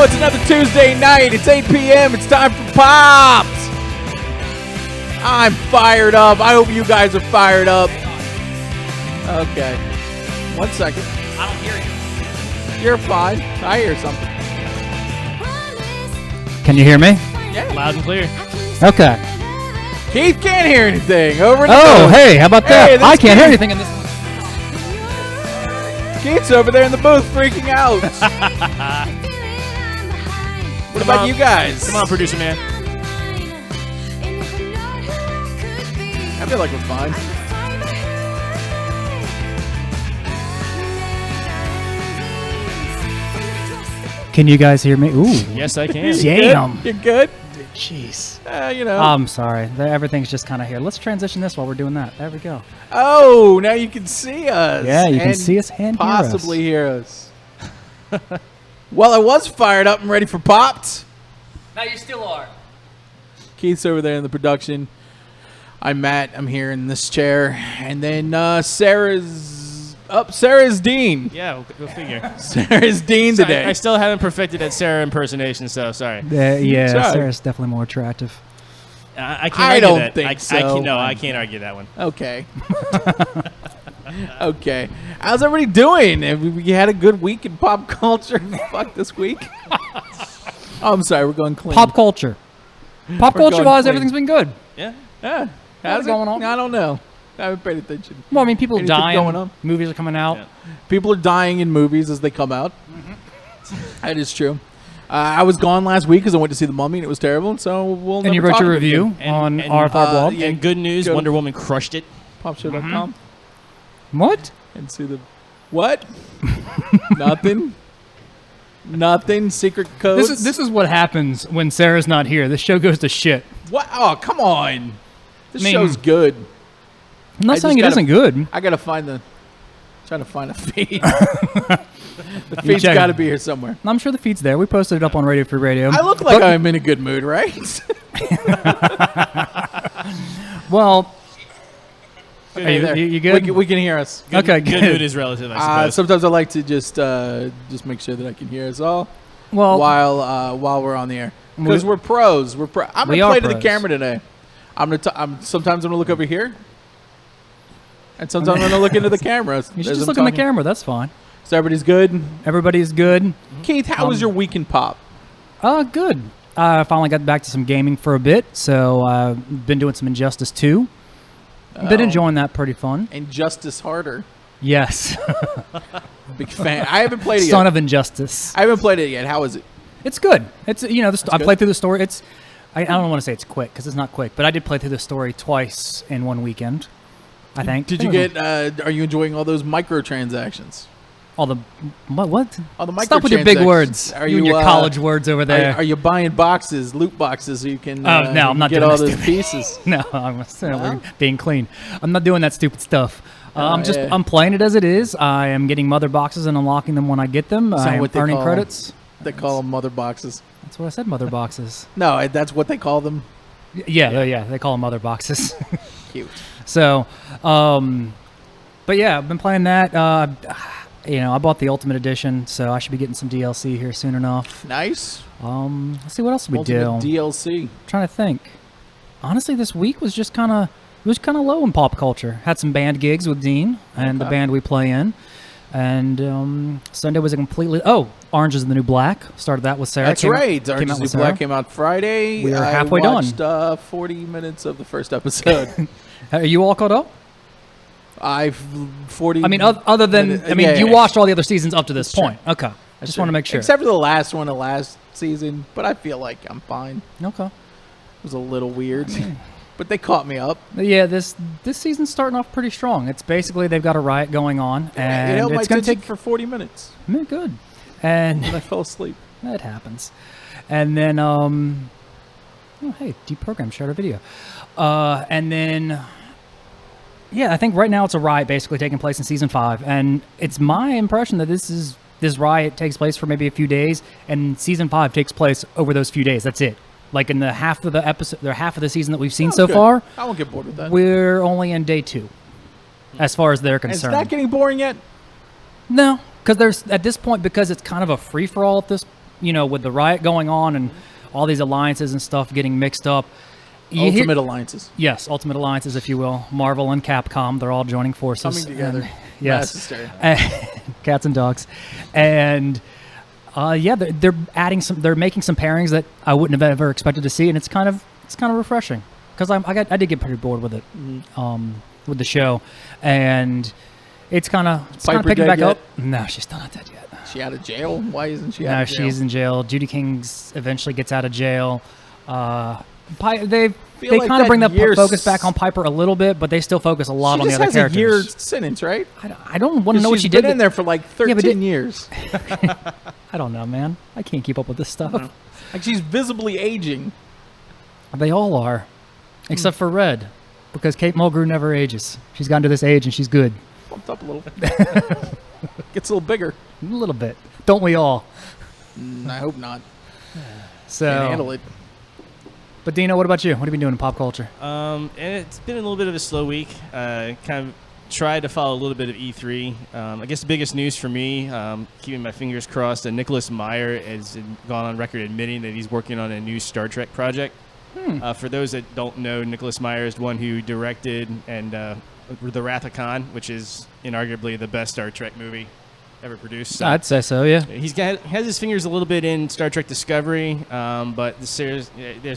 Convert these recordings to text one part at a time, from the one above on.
go. It's another Tuesday night. It's 8 p.m. It's time for Pops. I'm fired up. I hope you guys are fired up. Okay. 1 second. I don't hear you. You're fine. I hear something. Can you hear me? Yeah. Loud and clear. Okay. Keith can't hear anything. Over in the Oh, booth. hey, how about that? Hey, I this can't hear Keith. anything in this one. Keith's over there in the booth freaking out. What about you guys? Come on, producer man. I feel like we're fine. Can you guys hear me? Ooh. Yes, I can. Damn. You're good? Jeez. You know. I'm sorry. Everything's just kind of here. Let's transition this while we're doing that. There we go. Oh, now you can see us. Yeah, you can and see us and hear us. possibly hear us. Well, I was fired up and ready for Pops. Now you still are. Keith's over there in the production. I'm Matt. I'm here in this chair. And then Sarah's up. Sarah's Dean. Yeah, go figure. Sarah's Dean Sorry, today. I still haven't perfected that Sarah impersonation, so sorry. Yeah, Sorry. Sarah's definitely more attractive. I can't I argue don't that. think I so. No, I can't argue that one. Okay. Okay. How's everybody doing? Have we had a good week in pop culture? Fuck this week. Oh, I'm sorry. We're going clean. Pop culture. Pop We're going culture-wise, clean. everything's been good. Yeah. Yeah. How's What's going on? I don't know. I haven't paid attention. Well, I mean, people Anything dying. going on? Movies are coming out. Yeah. People are dying in movies as they come out. Mm-hmm. That is true. I was gone last week because I went to see The Mummy and it was terrible. And so we'll. And you never wrote talk your about it review again. on and, our blog. yeah. And good news, Go to- Wonder Woman crushed it. Popshow.com What? and see the what? Nothing. Nothing. Secret codes. This is what happens when Sarah's not here. This show goes to shit. What? Oh, come on. This I mean- show's good. I'm not I saying it just isn't good. I gotta find the. Trying to find a feed. The feed's check got to it. be here somewhere. I'm sure the feed's there. We posted it up on Radio Free Radio. I look like But- I'm in a good mood, right? Well, Hey you- there. you good? We can hear us. okay, Good mood is relative, I suppose. Sometimes I like to just make sure that I can hear us all Well, while we're on the air because We- we're pros. I'm We gonna are play to the pros. camera today. Sometimes I'm gonna look over here, and sometimes I'm gonna look into the camera. you should as just I'm look in the talking. camera. That's fine. So everybody's good. Everybody's good. Keith, how was your week in pop? Good. I finally got back to some gaming for a bit, so I've been doing some Injustice 2. Been Oh. enjoying that. Pretty fun. And Justice Harder. Yes. Big fan. I haven't played it Son yet. of Injustice. I haven't played it yet. How is it? It's good. It's I good? played through the story. I don't want to say it's quick because it's not quick, but I did play through the story twice in one weekend. I think. Did you get? Are you enjoying all those microtransactions? all the what? All the Stop with your big microtransactions. words. Are you and you, your college words over there? Are you buying boxes, loot boxes, so you can? Oh, no, you I'm can not get doing all that those stupid- pieces. No, we're being clean. I'm not doing that stupid stuff. yeah. I'm playing it as it is. I am getting mother boxes and unlocking them when I get them. Is that I am what they earning call- credits. They call them mother boxes. That's what I said, mother boxes. No, that's what they call them. Yeah, they call them mother boxes. Cute. So, but yeah, I've been playing that. I bought the Ultimate Edition, so I should be getting some DLC here soon enough. Nice. Let's see what else we Ultimate do. DLC. Trying to think. Honestly, this week was just kind of low in pop culture. Had some band gigs with Dean and the Okay. band we play in, and Sunday was a completely Orange is the New Black. Started that with Sarah. That's Came- right. came Orange out is the with New Black Sarah. came out Friday. We are I halfway done. watched 40 minutes of the first episode. Are you all caught up? I've 40. I mean, other than yeah, you yeah. watched all the other seasons up to this That's true. point. Okay, I just want to make sure. Except for the last one, the last season. But I feel like I'm fine. Okay. It was a little weird. But they caught me up. Yeah, this season's starting off pretty strong. It's basically they've got a riot going on, and It held my it's going to attention take for 40 minutes. good. And And I fell asleep. that happens. And then, hey, deprogram shared a video. And then, yeah, I think right now it's a riot basically taking place in season 5, and it's my impression that this riot takes place for maybe a few days, and season 5 takes place over those few days. That's it. Like in the half of the episode, the half of the season that we've seen so Good. far, I won't get bored with that. we're only in day 2, as far as they're And it's concerned. not getting boring yet. No, because there's at this point, because it's kind of a free for all at this with the riot going on and all these alliances and stuff getting mixed up. Ultimate alliances. Yes, Ultimate Alliances, if you will. Marvel and Capcom, they're all joining forces. Coming together. Yes. Mass hysteria. Cats and dogs. And they're adding they're making some pairings that I wouldn't have ever expected to see, and it's kind of refreshing because I did get pretty bored with it, with the show, and it's kind of Piper picking dead back yet? up. No, she's still not dead yet. She out of jail? Why isn't she No, out of jail? she's in jail. Judy King's eventually gets out of jail. They like kind of bring that the year's- focus back on Piper a little bit, but they still focus a lot She on the just other has characters. a year sentence, right? I don't want to know what She's she been did. in there for like 13 but years. I don't know, man. I can't keep up with this stuff. Like she's visibly aging. They all are, except for Red, because Kate Mulgrew never ages. She's gotten to this age and she's good. Bumped up a little. Gets a little bigger. A little bit. Don't we all? I hope not. So, Can't handle it. But Dino, what about you? What have you been doing in pop culture? And it's been a little bit of a slow week. Kind of tried to follow a little bit of E3. I guess the biggest news for me, keeping my fingers crossed, that Nicholas Meyer has gone on record admitting that he's working on a new Star Trek project. For those that don't know, Nicholas Meyer is the one who directed and The Wrath of Khan, which is inarguably the best Star Trek movie ever produced. So I'd say so, yeah. has his fingers a little bit in Star Trek Discovery, but there's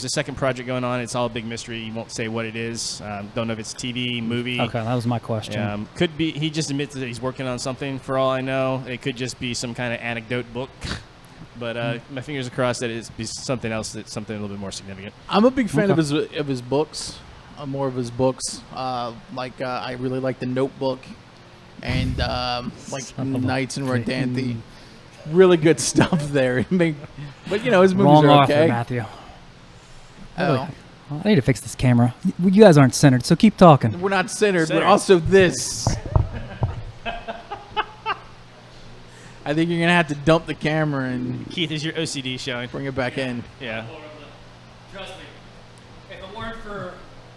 a second project going on. It's all a big mystery. He won't say what it is. Don't know if it's TV, movie. Okay, that was my question. Could be. He just admits that he's working on something. For all I know, it could just be some kind of anecdote book. But my fingers are crossed that it's be something else. That's something a little bit more significant. I'm a big fan Okay. of his books. More of his books. I really like The Notebook and Nights in Rodanthe. Really good stuff there. But his movies Wrong are author, okay. Matthew. Oh, I need to fix this camera. You guys aren't centered, so keep talking. we're not centered, but Centered. also this. I think you're gonna have to dump the camera and Keith, is your OCD showing? bring it back in. Yeah. Trust me, if it weren't for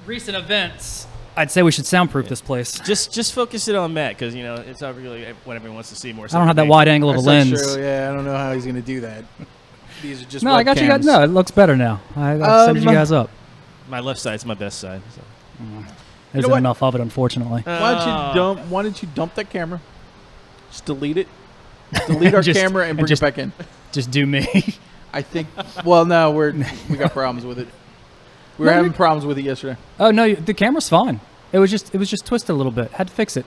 recent events, I'd say we should soundproof this place. Just focus it on Matt, because it's not really what everyone wants to see more. I don't have that wide angle of a That's not lens. true. Yeah, I don't know how he's gonna do that. These are just No, I got you guys. webcams. No, it looks better now. I sent you guys up. My left side's my best side. So. There isn't what? enough of it, unfortunately. Why don't you dump that camera? Just delete it. Delete our Just- camera and and bring just- it back in. Just do me. I think. Well, no, we got problems with it. We were having problems with it yesterday. Oh no, the camera's fine. It was just twisted a little bit. Had to fix it.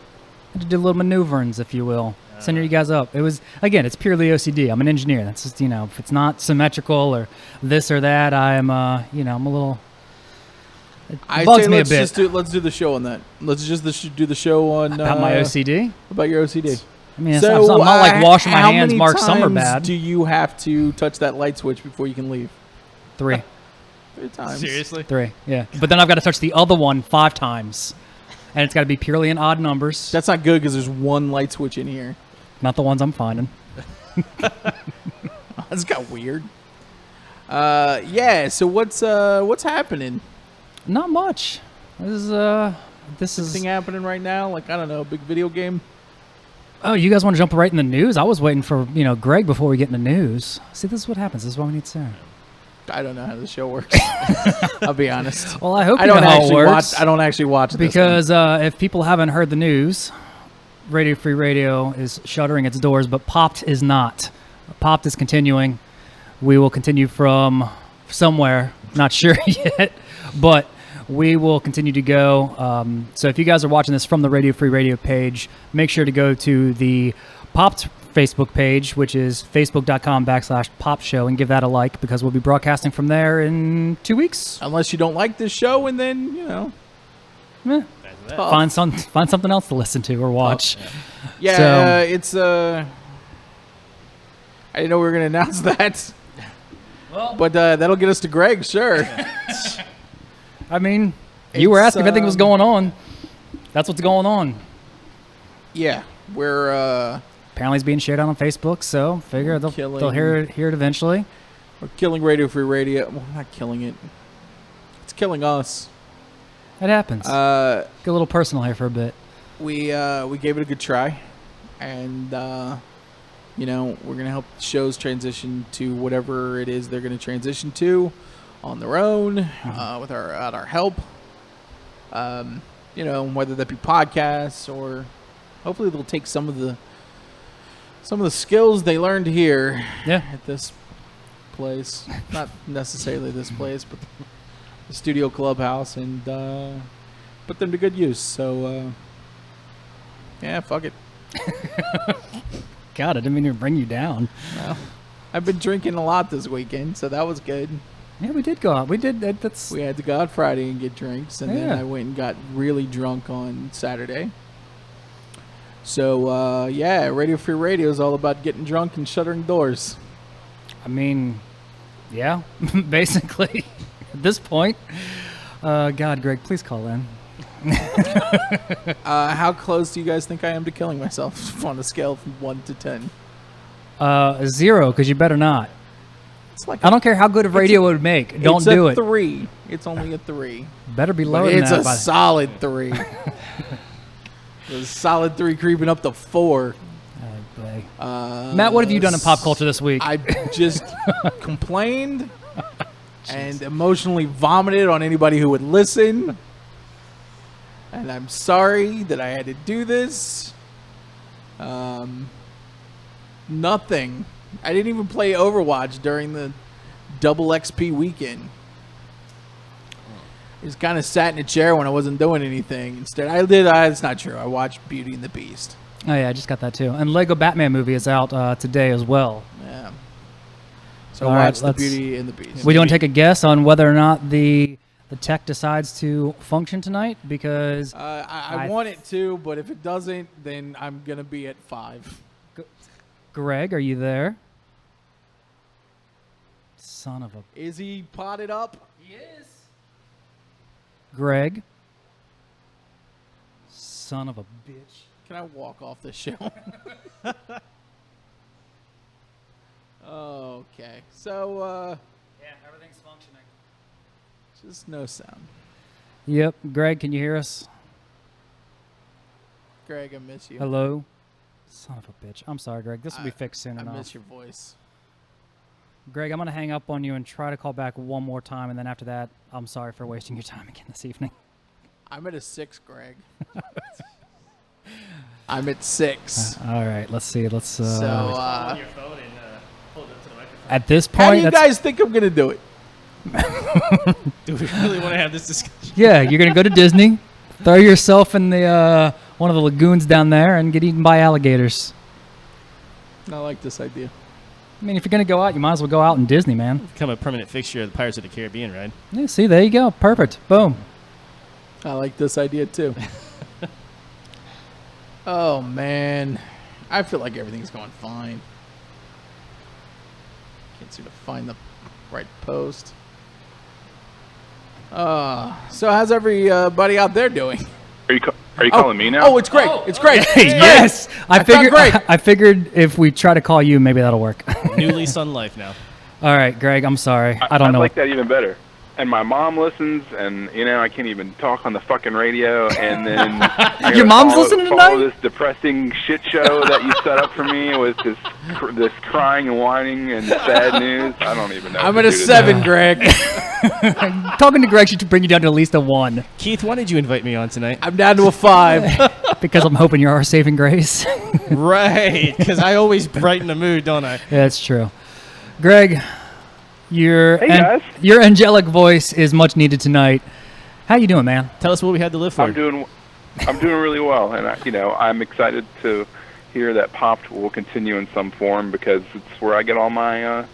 Had to do little maneuverings, if you will. Sending you guys up. It was it's purely OCD. I'm an engineer. That's just if it's not symmetrical or this or that, I'm I'm a little. It I bugs say me a let's bit just let's do the show on that. Let's just do the show on about my OCD. About your OCD. I mean, it's not like washing my how hands. many Mark times Summer bad. do you have to touch that light switch before you can leave? 3, 3 times. Seriously? 3. Yeah, but then I've got to touch the other one 5 times, and it's got to be purely in odd numbers. That's not good because there's one light switch in here. Not the ones I'm finding. That's got weird. Yeah. So what's happening? Not much. This is. Anything happening right now? Like I don't know, a big video game. Oh, you guys want to jump right in the news? I was waiting for Greg before we get in the news. See, this is what happens. This is why we need Sarah. I don't know how the show works. I'll be honest. Well, I hope I you don't know how it actually works. watch. I don't actually watch this one. Because if people haven't heard the news, Radio Free Radio is shuttering its doors, but Popped is not. Popped is continuing. We will continue from somewhere, not sure yet, but we will continue to go. So if you guys are watching this from the Radio Free Radio page, make sure to go to the Popped Facebook page, which is facebook.com/Pop Show, and give that a like because we'll be broadcasting from there in 2 weeks. Unless you don't like this show, and then Eh, tough. find something else to listen to or watch. Yeah, So- it's I didn't know we were gonna announce that, Well, but that'll get us to Greg, sure. I mean, you were It's, asking if anything was going on. That's what's going on. Yeah, we're Apparently, it's being shared out on Facebook, so figure they'll hear it eventually. killing Radio Free Radio. Well, not killing it. It's killing us. It happens. Get a little personal here for a bit. We gave it a good try, and You know, we're going to help shows transition to whatever it is they're going to transition to on their own, with our help. You know, whether that be podcasts or hopefully they'll take some of the skills they learned here at this place. Not necessarily this place, but the Studio Clubhouse, and put them to good use. So, yeah, fuck it. God, I didn't mean to bring you down. Well, I've been drinking a lot this weekend, so that was good. Yeah, we did go out. We did. That's. We had to go out Friday and get drinks, and then Yeah. I went and got really drunk on Saturday. So, yeah, Radio Free Radio is all about getting drunk and shuttering doors. I mean, yeah, basically at this point. God, Greg, please call in. How close do you guys think I am to killing myself on a scale from 1 to 10? 0, because you better not. It's like I don't care how good of radio it would make. Don't do It's it. a 3. It's only a 3. Better be But lower than it's that. a solid 3. It's a solid 3 creeping up to 4. Oh, boy. Matt, what have you done in pop culture this week? I just complained and emotionally vomited on anybody who would listen. And I'm sorry that I had to do this. Nothing. I didn't even play Overwatch during the double XP weekend. I just kind of sat in a chair when I wasn't doing anything. Instead, it's not true. I watched Beauty and the Beast. Oh, yeah, I just got that too. And Lego Batman movie is out today as well. Yeah. So All I right, watched the let's- Beauty and the Beast. We don't take a guess on whether or not the tech decides to function tonight because I want it to, but if it doesn't, then I'm going to be at 5. Greg, are you there? Son of a... Is he potted up? He is. Greg. Son of a bitch. Can I walk off the show? Okay. So, Yeah, everything's functioning. just no sound. Yep. Greg, can you hear us? Greg, I miss you. Hello? Son of a bitch. I'm sorry, Greg. This will be fixed soon I enough. miss your voice. Greg, I'm going to hang up on you and try to call back one more time, and then after that, I'm sorry for wasting your time again this evening. I'm at a 6, Greg. I'm at 6. All right, let's see. Let's. So, on your phone and hold it up to the microphone. At this how do point, you guys think I'm going to do it? Do we really want to have this discussion? yeah, you're going to go to Disney, throw yourself in the one of the lagoons down there, and get eaten by alligators. I like this idea. I mean, if you're going to go out, you might as well go out in Disney, man. Become a permanent fixture of the Pirates of the Caribbean ride. Yeah, see, there you go. Perfect. Boom. I like this idea too. Oh, man. I feel like everything's going fine. Can't seem to find the right post. So how's everybody out there doing? Are you calling me now? Oh, it's great. It's great. yes, I figured- figured. I figured if we try to call you, maybe that'll work. New lease on life now. All right, Greg. I'm sorry. I don't I know. like that even better. And my mom listens, and I can't even talk on the fucking radio. And then I Your gotta mom's listening follow tonight? this depressing shit show that you set up for me with this crying and whining and sad news. I don't even know. I'm what at to a do 7, Greg. Talking to Greg should bring you down to at least a 1 Keith, why did you invite me on tonight? I'm down to a 5. because I'm hoping you're our saving grace. Right, because I always brighten the mood, don't I? Yeah, that's true. Greg, your Hey, guys. your angelic voice is much needed tonight. How you doing, man? Tell us what we had to live for. I'm doing really well, and I'm excited to hear that Popped will continue in some form because it's where I get all my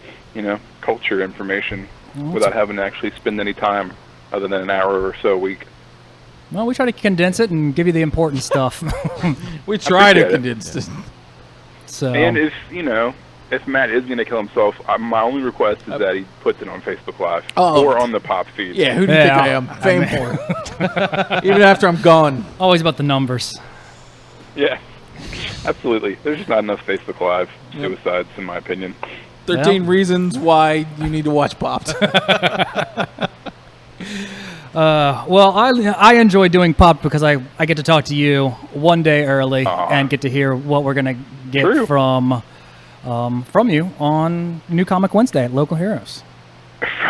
culture information without having to actually spend any time other than an hour or so a week. Well, we try to condense it and give you the important stuff. We try to appreciate it. condense this. So, And if Matt is going to kill himself, my only request is that he puts it on Facebook Live or on the Pop feed. Yeah, who do you think I am? Fame for. Even after I'm gone. always about the numbers. Yeah, absolutely. There's just not enough Facebook Live suicides, in my opinion. 13 reasons why you need to watch Popped. Well, I enjoy doing Pop because I get to talk to you one day early Aw. and get to hear what we're going to get True. from from you on New Comic Wednesday at Local Heroes.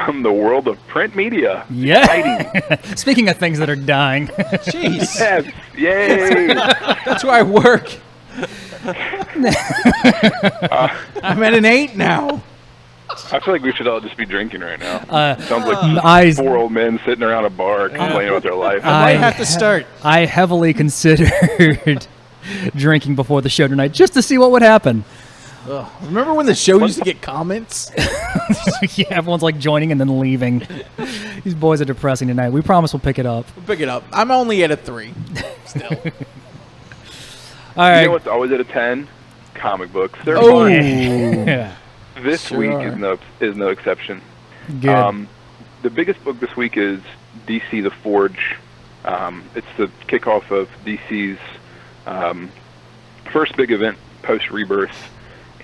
From the world of print media. Yeah. Exciting. Speaking of things that are dying. Jeez, Yes. Yay. that's where I work. I'm at an 8 now. I feel like we should all just be drinking right now. Sounds like I- 4 old men sitting around a bar complaining about their life. I might have to start. I heavily considered drinking before the show tonight just to see what would happen. Ugh. Remember when the show used to get comments? Yeah, everyone's like joining and then leaving. These boys are depressing tonight. We promise we'll pick it up. We'll pick it up. I'm only at a 3. Still. All right. You know what's always at a 10? Comic books. They're Oh. fun. Yeah. This Sure week are. is no exception. Good. The biggest book this week is DC The Forge. It's the kickoff of DC's first big event post-Rebirth,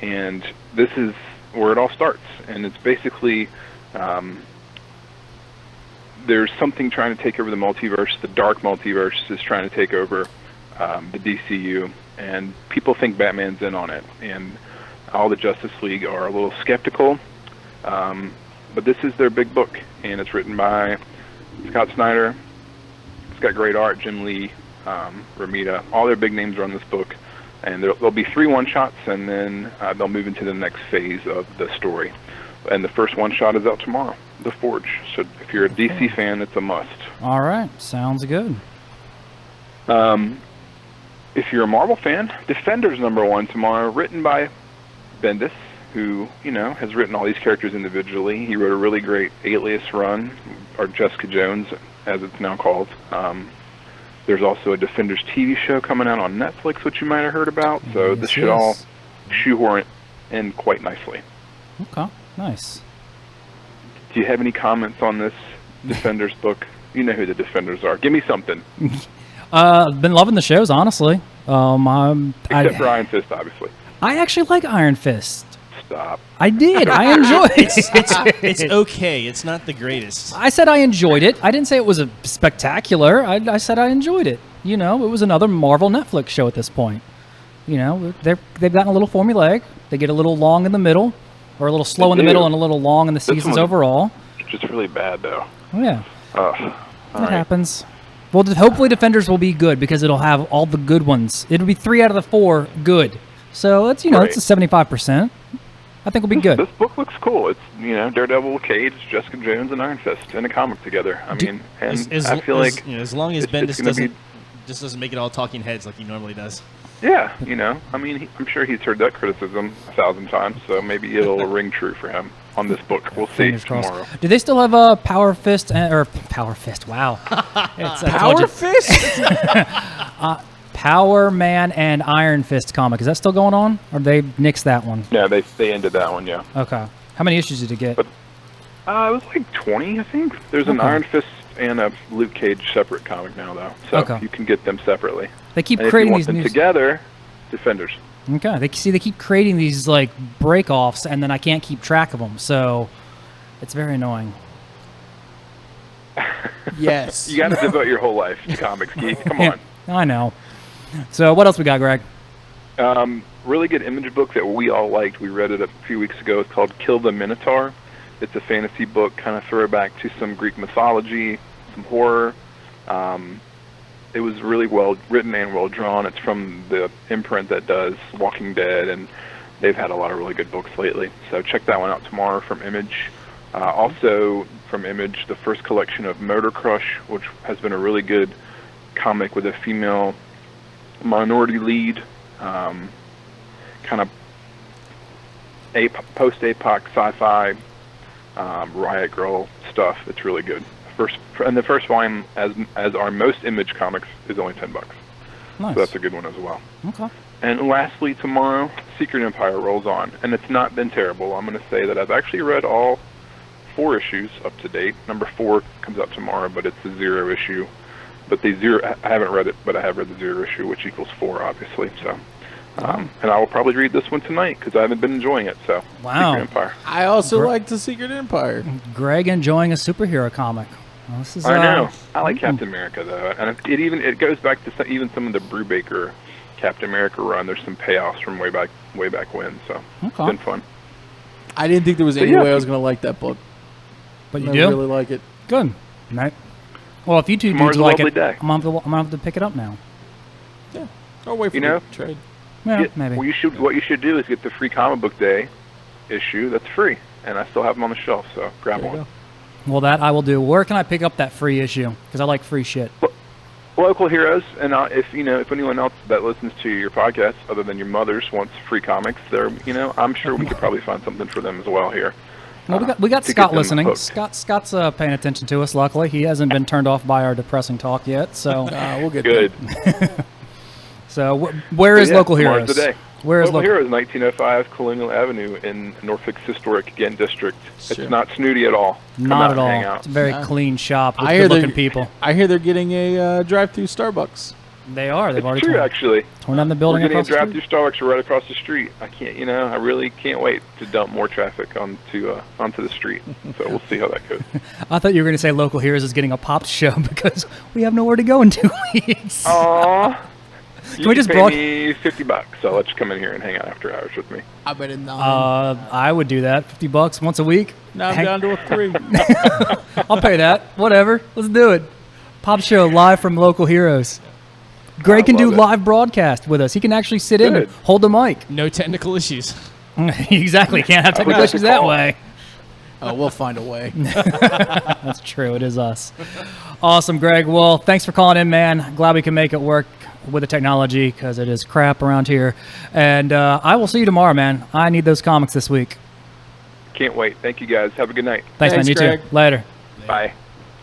and this is where it all starts. And it's basically there's something trying to take over the multiverse. The dark multiverse is trying to take over the DCU, and people think Batman's in on it. And all the Justice League are a little skeptical, but this is their big book, and it's written by Scott Snyder. It's got great art, Jim Lee, Ramita. All their big names are on this book, and there'll be 3 one-shots, and then they'll move into the next phase of the story. And the first one-shot is out tomorrow, The Forge. So if you're a DC fan, it's a must. All right. Sounds good. If you're a Marvel fan, Defenders #1 tomorrow, written by Bendis, who, has written all these characters individually. He wrote a really great Alias run, or Jessica Jones, as it's now called. There's also a Defenders TV show coming out on Netflix, which you might have heard about. So this should all shoehorn in quite nicely. Okay. Nice. Do you have any comments on this Defenders book? You know who the Defenders are. Give me something. I've been loving the shows, honestly. Except for Iron Fist, obviously. I actually like Iron Fist. Stop. I did. I enjoyed it. It's okay. It's not the greatest. I said I enjoyed it. I didn't say it was a spectacular. I said I enjoyed it. It was another Marvel Netflix show at this point. They've gotten a little formulaic. They get a little long in the middle, or a little slow in the do. middle and a little long in the seasons one- overall. It's just really bad, though. Oh, yeah, All that right. happens. Well, hopefully Defenders will be good because it'll have all the good ones. It'll be 3 out of the 4 good. So it's Right. it's a 75%. I think we'll be good. This book looks cool. It's Daredevil, Cage, Jessica Jones, and Iron Fist in a comic together. I mean, and I feel like as long as it's Bendis gonna be- doesn't make it all talking heads like he normally does. yeah, I mean, I'm sure he's heard that criticism 1,000 times, so maybe it'll ring true for him on this book. We'll see Fingers crossed. tomorrow. Do they still have Power Fist or Power Fist? Wow, it's, Power Fist? Power Man and Iron Fist comic. Is that still going on, or they nixed that one? Yeah, they ended that one. Yeah, Okay. How many issues did it get? But- it was like 20, I think. There's an Okay. Iron Fist and a Luke Cage separate comic now, though, so Okay. you can get them separately. They keep And if you creating want these them new. together, Defenders. Okay. They keep creating these like break-offs, and then I can't keep track of them. So it's very annoying. Yes. You got to devote your whole life to comics, Keith. Come on. Yeah, I know. So what else we got, Greg? Really good image book that we all liked. We read it a few weeks ago. It's called Kill the Minotaur. It's a fantasy book, kind of throwback to some Greek mythology, some horror. It was really well written and well drawn. It's from the imprint that does Walking Dead, and they've had a lot of really good books lately. So check that one out tomorrow from Image. Also from Image, the first collection of Motor Crush, which has been a really good comic with a female minority lead, kind of post-apoc sci-fi Riot Girl stuff. It's really good. The first volume, as are most Image comics, is only $10. Nice. So that's a good one as well. Okay. And lastly, tomorrow, Secret Empire rolls on, and it's not been terrible. I'm going to say that I've actually read all 4 issues up to date. Number 4 comes out tomorrow, but it's the 0 issue. But I haven't read it, but I have read the 0 issue, which equals 4, obviously. So, and I will probably read this one tonight because I haven't been enjoying it. So, Wow. Secret Empire. I also like the Secret Empire. Greg enjoying a superhero comic. Well, this is, I know. I like Captain America though, and it goes back to even some of the Brubaker Captain America run. There's some payoffs from way back when, so it's Okay. been fun. I didn't think there was any yeah. way I was going to like that book. But you I do? really like it. Good. Right. Well, if you two Tomorrow's dudes a like lovely it, day. I'm gonna have to pick it up now. Yeah. Or wait for You know? the trade. Yeah, Get- maybe. What you should do is get the free comic book day issue. That's free, and I still have them on the shelf, so grab There you one. go. Well, that I will do. Where can I pick up that free issue? Because I like free shit. Local heroes, and if anyone else that listens to your podcast, other than your mothers, wants free comics, I'm sure we could probably find something for them as well here. Well, we got to get Scott them listening. hooked. Scott's paying attention to us. Luckily, he hasn't been turned off by our depressing talk yet. So, We'll get Good. there. where is Yeah, Local tomorrow's Heroes? the day. Where is Local Local? Heroes, 1905 Colonial Avenue in Norfolk's historic Ghent district. Sure. It's not snooty at all. Come Not out at and hang all. out. It's a very No. clean shop with I hear good-looking they're- people. I hear they're getting a drive-through Starbucks. They are. They've It's already true, torn, actually. torn down the We're building getting a across the drive-through street. Starbucks right across the street. I really can't wait to dump more traffic onto the street. So we'll see how that goes. I thought you were going to say Local Heroes is getting a pop show because we have nowhere to go in 2 weeks. Aww. You we can just pay broad- me $50, so I'll let you come in here and hang out after hours with me. I bet it 9. I would do that. $50 once a week. Now I'm Hang- down to a 3. I'll pay that. Whatever. Let's do it. Pop show live from Local Heroes. Greg can do love it. live broadcast with us. He can actually sit in and Good. hold the mic. No technical issues. Exactly. Can't have technical Okay. issues that way. Oh, we'll find a way. That's true. It is us. Awesome, Greg. Well, thanks for calling in, man. Glad we can make it work with the technology because it is crap around here. And I will see you tomorrow, man. I need those comics this week. Can't wait. Thank you, guys. Have a good night. Thanks, man. Thanks, You Greg. too. Later. Bye.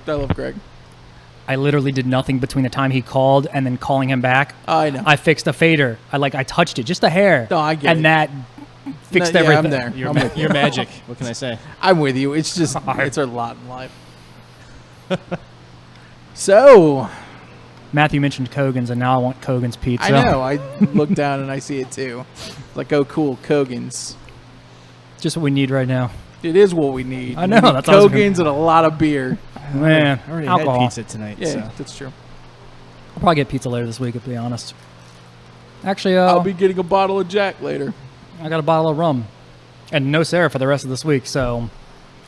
I love Greg. I literally did nothing between the time he called and then calling him back. I know. I fixed a fader. I touched it, just a hair. No, I get and it. that fixed No, yeah, everything. I'm there. You're, I'm ma- with you. you're magic. What can I say? I'm with you. It's just, it's a lot in life. So, Matthew mentioned Kogan's, and now I want Kogan's pizza. I know. I look down and I see it too. Like, oh, cool, Kogan's. Just what we need right now. It is what we need. I know, We need that's what I was gonna- Kogan's and a lot of beer. Man, I already alcohol. had pizza tonight. Yeah, So. that's true. I'll probably get pizza later this week, to be honest. Actually, I'll be getting a bottle of Jack later. I got a bottle of rum. And no Sarah for the rest of this week, so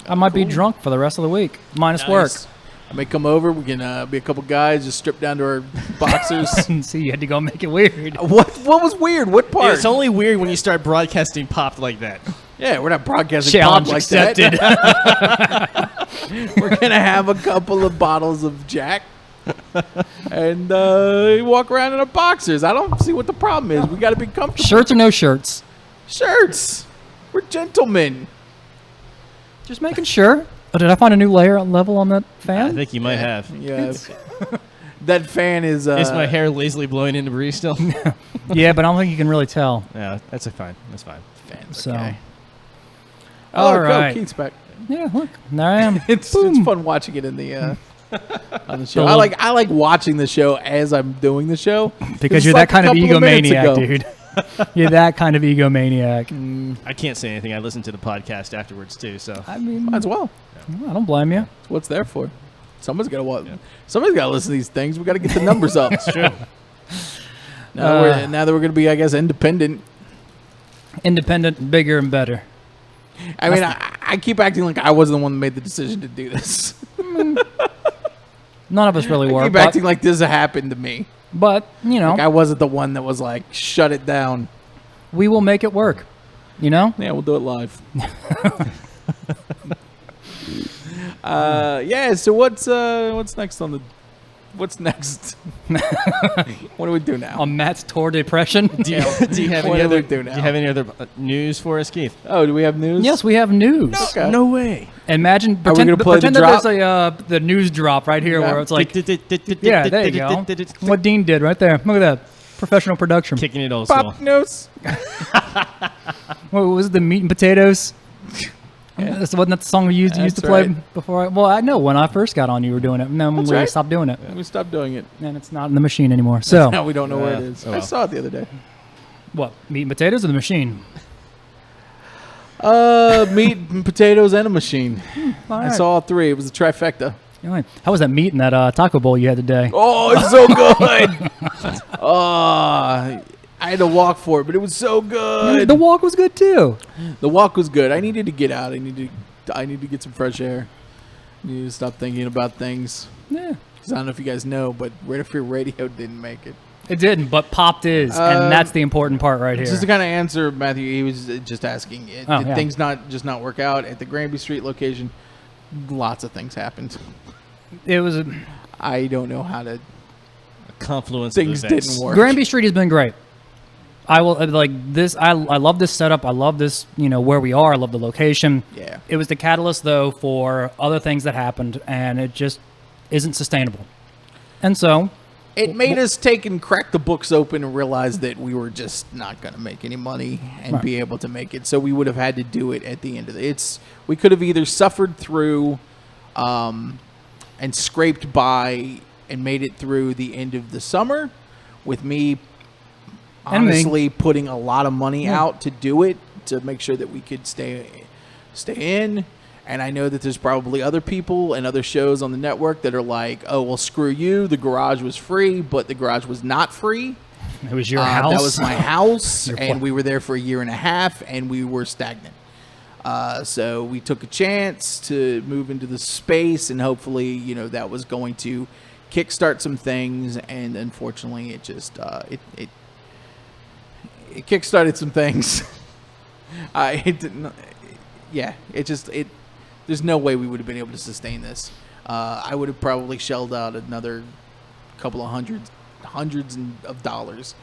I might be Cool. drunk for the rest of the week, minus work. Nice. I may come over. We can be a couple guys, just strip down to our boxers. See, you had to go make it weird. What was weird? What part? It's only weird when you start broadcasting popped like that. Yeah, we're not broadcasting Challenge pop like accepted. that. We're gonna have a couple of bottles of Jack and walk around in our boxers. I don't see what the problem is. We got to be comfortable. Shirts or no shirts? Shirts. We're gentlemen. Just making sure. Oh, did I find a new level on that I fan? think you might have. Yeah. That fan is. Is my hair lazily blowing into breeze still? Yeah, but I don't think you can really tell. Yeah, that's fine. That's fine. Fan's So, okay. all Oh, right. Keith's back. Yeah, look, there I am. It's fun watching it in the on the show. I like watching the show as I'm doing the show Because It's you're like that kind a of couple minutes egomaniac, ago. dude. You're that kind of egomaniac. I can't say anything. I listened to the podcast afterwards too. So I mean, Might as well. I don't blame you. That's what it's there for. Someone's got to watch. Somebody's got to listen to these things. We got to get the numbers up. It's true. Now that we're going to be, I guess, independent. Independent, bigger, and better. I mean, I keep acting like I wasn't the one that made the decision to do this. None of us really I were. keep acting like this happened to me. But, you know, Like I wasn't the one that was like, shut it down. we will make it work. You know? Yeah, we'll do it live. Yeah. So what's next on the? What's next? What do we do now? On Matt's tour depression. Do you, do you have What any do we other? do Do now? you have any other news for us, Keith? Oh, do we have news? Yes, we have news. Okay. No way. Imagine, we pretend, gonna play the pretend that drop? there's the news drop right here Yeah. where it's like, yeah, there you go. What Dean did right there. Look at that. Professional production. Kicking it old school. Pop news. What was it, the meat and potatoes? Wasn't that the song we used to That's play right. before? Well, I know when I first got on, you were doing it. And then That's we right. stopped doing it. We stopped doing it. And it's not in the machine anymore. So, Now we don't know where it is. Oh I well. saw it the other day. what? Meat and potatoes or the machine? Meat and potatoes and a machine. All I right. saw all three. It was a trifecta. All right. How was that meat in that taco bowl you had today? Oh, it's so good. I had to walk for it, but it was so good. The walk was good too. The walk was good. I needed to get out. I need to get some fresh air. I need to stop thinking about things. Yeah. Because I don't know if you guys know, but Radio Free Radio didn't make it. It didn't, but Popped is, and that's the important part right here. Just to kind of answer Matthew, he was just asking, did things not work out at the Granby Street location? Lots of things happened. It was I don't know how to. Confluence Things of events. didn't work. Granby Street has been great. I will like this. I love this setup. I love this. Where we are. I love the location. Yeah. It was the catalyst though for other things that happened, and it just isn't sustainable. And so It made us take and crack the books open and realize that we were just not going to make any money and be able to make it. So we would have had to do it at the end of it. We could have either suffered through and scraped by and made it through the end of the summer with me honestly putting a lot of money out to do it, to make sure that we could stay in. And I know that there's probably other people and other shows on the network that are like, oh, well, screw you. The garage was free, but the garage was not free. it was your house. That was my house, Your and pla- we were there for a year and a half, and we were stagnant. So we took a chance to move into the space, and hopefully, that was going to kickstart some things. And unfortunately, it just it kickstarted some things. It didn't. Yeah, there's no way we would have been able to sustain this. I would have probably shelled out another couple of hundreds of dollars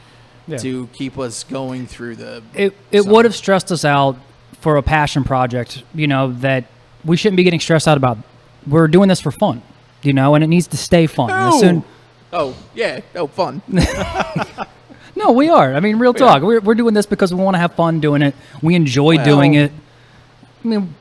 to keep us going through the. It summer. would have stressed us out for a passion project, that we shouldn't be getting stressed out about. We're doing this for fun, and it needs to stay fun. And Fun. No, we are. I mean, real talk. We're doing this because we want to have fun doing it. We enjoy doing it. I mean,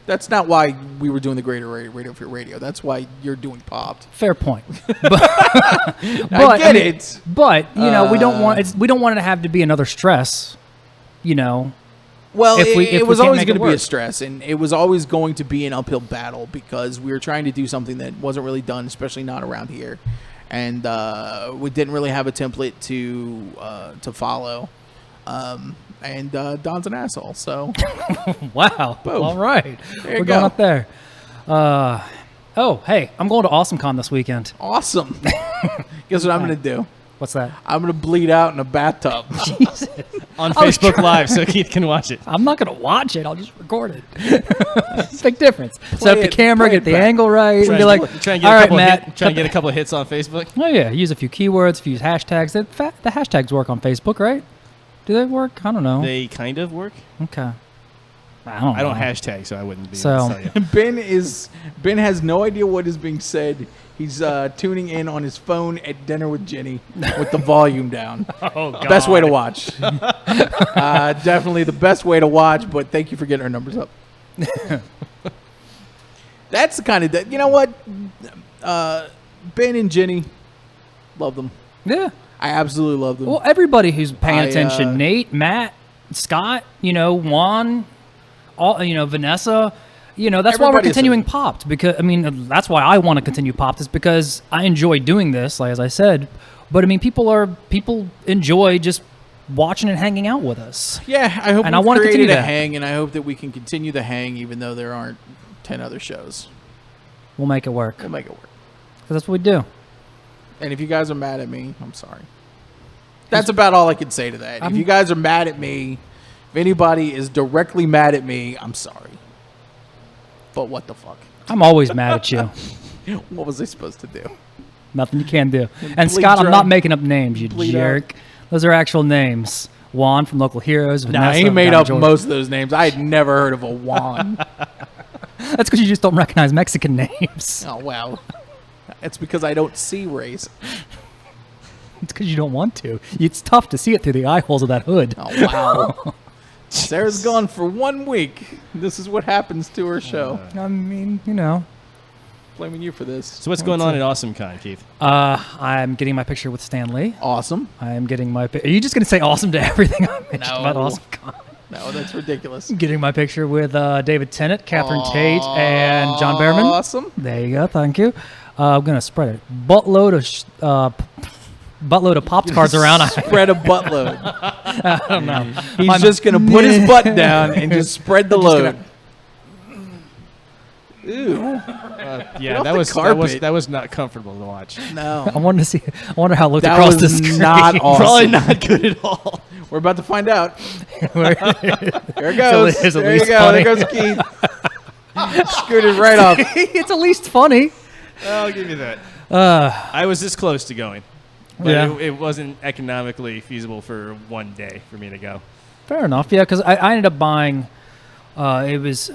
That's not why we were doing the Greater Radio Free Radio. That's why you're doing Popped. fair point. But I get it. But we don't want it to have to be another stress. Well, if we it was can't always make going it to be a work. stress, and it was always going to be an uphill battle because we were trying to do something that wasn't really done, especially not around here, and we didn't really have a template to follow. And Don's an asshole, so Wow. Boom. All right. There you We're going go. up there. Hey, I'm going to AwesomeCon this weekend. awesome. Guess what I'm going to do? What's that? I'm going to bleed out in a bathtub. On Facebook Live, so Keith can watch it. I'm not going to watch it. I'll just record it. It's a big difference. Set up the it- camera, play get it the back. angle right, and be like, Try and all get right, a couple Matt. try and get a couple of hits on Facebook. Oh, yeah. Use a few keywords, use hashtags. The hashtags work on Facebook, right? Do they work? I don't know. They kind of work. Okay. I don't know. I don't hashtag, so I wouldn't be So- able to tell you. Ben has no idea what is being said. He's tuning in on his phone at dinner with Jenny with the volume down. Oh, God. Best way to watch. Definitely the best way to watch, but thank you for getting our numbers up. That's the kind of... You know what? Ben and Jenny, love them. Yeah. I absolutely love them. Well, everybody who's paying attention, I, Nate, Matt, Scott, Juan, all Vanessa, that's why we're Everybody's continuing a- Popped, because that's why I want to continue Popped, is because I enjoy doing this, like as I said. But people enjoy just watching and hanging out with us. Yeah, I hope And I we've wanna created continue a that. hang, and I hope that we can continue the hang even though there aren't 10 other shows. We'll make it work, We'll make it work. 'cause that's what we do. And if you guys are mad at me, I'm sorry. That's about all I can say to that. If you guys are mad at me, if anybody is directly mad at me, I'm sorry. But what the fuck? I'm always mad at you. What was I supposed to do? Nothing you can do. And Bleed Scott, I'm dry. not making up names, you Bleed jerk. Those are actual names. Juan from Local Heroes. Nah, Vanessa he from made Down up Georgia. most of those names. I had never heard of a Juan. That's because you just don't recognize Mexican names. Oh, wow. It's because I don't see race. It's because you don't want to. It's tough to see it through the eye holes of that hood. Oh, wow. Sarah's gone for 1 week. This is what happens to her show. I mean, Blaming you for this. So what's going on at AwesomeCon, Keith? I'm getting my picture with Stan Lee. Awesome. I am getting my. Are you just going to say awesome to everything I mentioned about No. AwesomeCon? No, that's ridiculous. Getting my picture with David Tennant, Catherine Tate, and John Behrman. Awesome. There you go. Thank you. I'm going to spread a buttload of buttload of Pops cards around. I Spread a buttload. don't know. He's just gonna put his butt down and just spread the load. Ew. Yeah, off that the was carpet. that was not comfortable to watch. No. I wanted to see. I wonder how it looked That across was the screen. not awesome. Probably not good at all. We're about to find out. There it So goes. there's at There you least go. funny. There goes Keith. Scooted right off. It's at least funny. I'll give you that. I was this close to going, but Yeah. it wasn't economically feasible for one day for me to go. Fair enough. Yeah, because I ended up buying. It was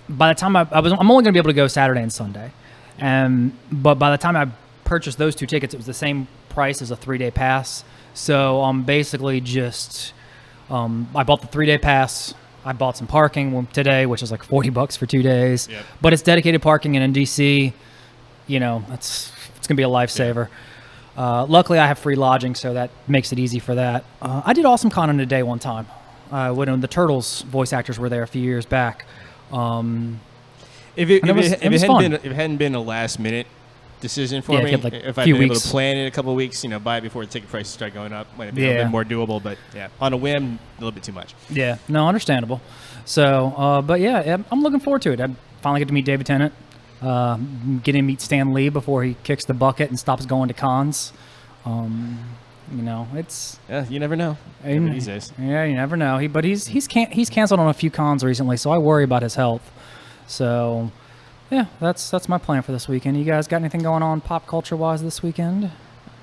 by the time I'm only going to be able to go Saturday and Sunday, but by the time I purchased those 2 tickets, it was the same price as a 3-day pass. So basically just I bought the 3-day pass. I bought some parking today, which is like $40 for 2 days. Yep. But it's dedicated parking, and in DC, it's gonna be a lifesaver. Luckily, I have free lodging, so that makes it easy for that. I did Awesome Con in a day one time when the Turtles voice actors were there a few years back. If it was fun. hadn't been a last minute decision for Yeah, if me, you had, like, if a I'd few been able weeks. to plan it a couple of weeks, buy it before the ticket prices start going up, might have been a Yeah. little bit more doable. But yeah, on a whim, a little bit too much. Yeah, no, understandable. So, but yeah, I'm looking forward to it. I finally get to meet David Tennant, getting to meet Stan Lee before he kicks the bucket and stops going to cons. It's Yeah, you never know these days. yeah, you never know. He's canceled on a few cons recently, so I worry about his health. So, yeah, that's my plan for this weekend. You guys got anything going on pop culture wise this weekend?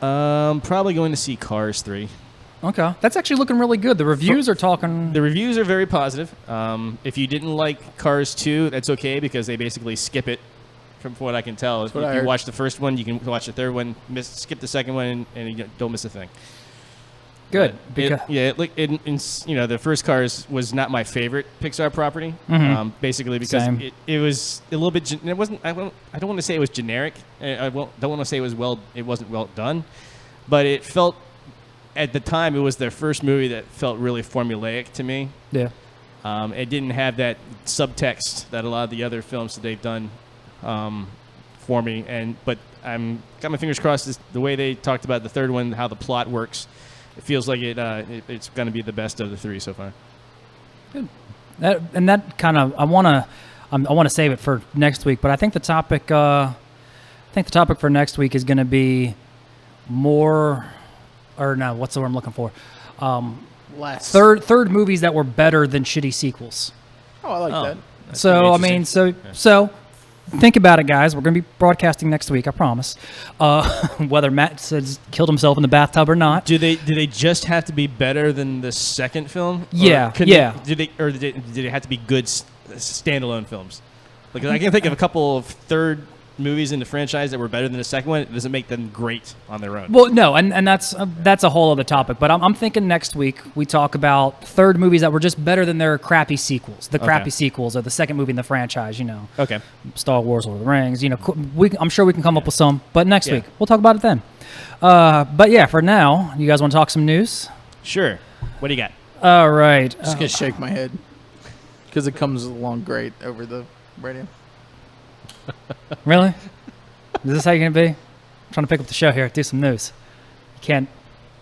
Probably going to see Cars 3. Okay, that's actually looking really good. The reviews are talking. The reviews are very positive. If you didn't like Cars 2, that's okay because they basically skip it. From what I can tell, if what I you heard. watch the first one, you can watch the third one, skip the second one, and you don't miss a thing. Good, But the first Cars was not my favorite Pixar property. Basically because Same. it was a little bit. It wasn't. I don't want to say it was generic. Don't want to say it wasn't well done, but it felt. At the time, it was their first movie that felt really formulaic to me. Yeah. It didn't have that subtext that a lot of the other films that they've done for me. But I'm got my fingers crossed. The way they talked about the third one, how the plot works, it feels like it's going to be the best of the 3 so far. That kind of I want to save it for next week, but I think the topic for next week is going to be more. Or no, what's the word I'm looking for? Less. Third movies that were better than shitty sequels. Oh, I like Oh. that. That's So pretty I mean, interesting. so think about it, guys. We're going to be broadcasting next week, I promise. Whether Matt says killed himself in the bathtub or not. Do they just have to be better than the second film? Yeah, Or could yeah. did it have to be good standalone films? Like I can think of a couple of third movies in the franchise that were better than the second one. It doesn't make them great on their own. Well, no, and that's a whole other topic. But I'm thinking next week we talk about third movies that were just better than their crappy sequels. The crappy sequels or the second movie in the franchise. Okay. Star Wars, Lord of the Rings. I'm sure we can come up with some. But next Yeah. week we'll talk about it then. But yeah, for now, you guys want to talk some news? Sure. What do you got? All right. Just gonna shake my head because it comes along great over the radio. Really? Is this how you're gonna be? I'm trying to pick up the show here. Do some news. You can't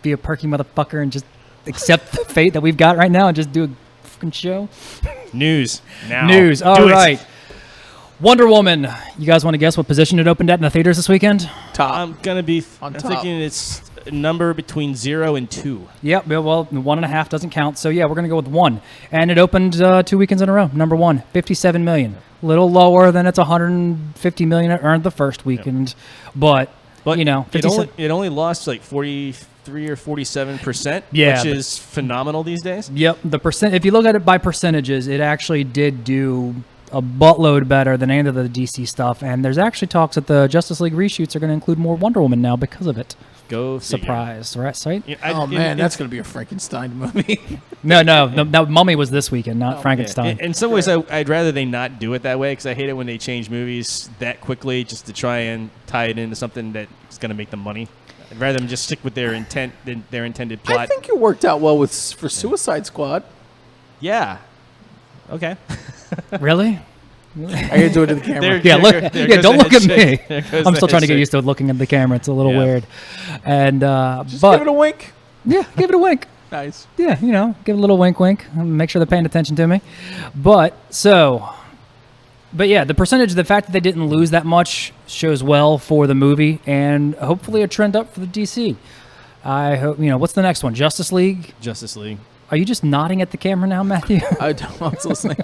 be a perky motherfucker and just accept the fate that we've got right now and just do a fucking show. News. Now. News. All Do it. right. Wonder Woman. You guys want to guess what position it opened at in the theaters this weekend? Top. I'm gonna be. On I'm top. thinking it's a number between 0 and 2. Yep. Well, 1.5 doesn't count. So yeah, we're gonna go with 1. And it opened 2 weekends in a row. Number 1, 57 million. A little lower than its 150 million it earned the first weekend, but But you know, it only lost like 43 or 47%, Yeah, which but- is phenomenal these days. Yep, the percent. If you look at it by percentages, it actually did do a buttload better than any of the DC stuff. And there's actually talks that the Justice League reshoots are going to include more Wonder Woman now because of it. Go figure. Surprise, right? Yeah, Oh man, that's gonna be a Frankenstein movie. No, Mummy was this weekend, not Frankenstein. In some ways, I'd rather they not do it that way because I hate it when they change movies that quickly just to try and tie it into something that's going to make them money. I'd rather them just stick with their intent, their intended plot. I think it worked out well for Suicide Squad. Yeah. Okay. Really? I gotta do it to the camera. There- Yeah, look. there Yeah, goes don't the look at head me. shake. There goes I'm the still trying to head get shake. used to looking at the camera. It's a little Yeah. weird. And Just but give it a wink. yeah, give it a wink. Nice. Yeah, give it a little wink, wink. And make sure they're paying attention to me. But yeah, the fact that they didn't lose that much shows well for the movie, and hopefully a trend up for the DC. I hope. What's the next one? Justice League. Justice League. Are you just nodding at the camera now, Matthew? I was listening.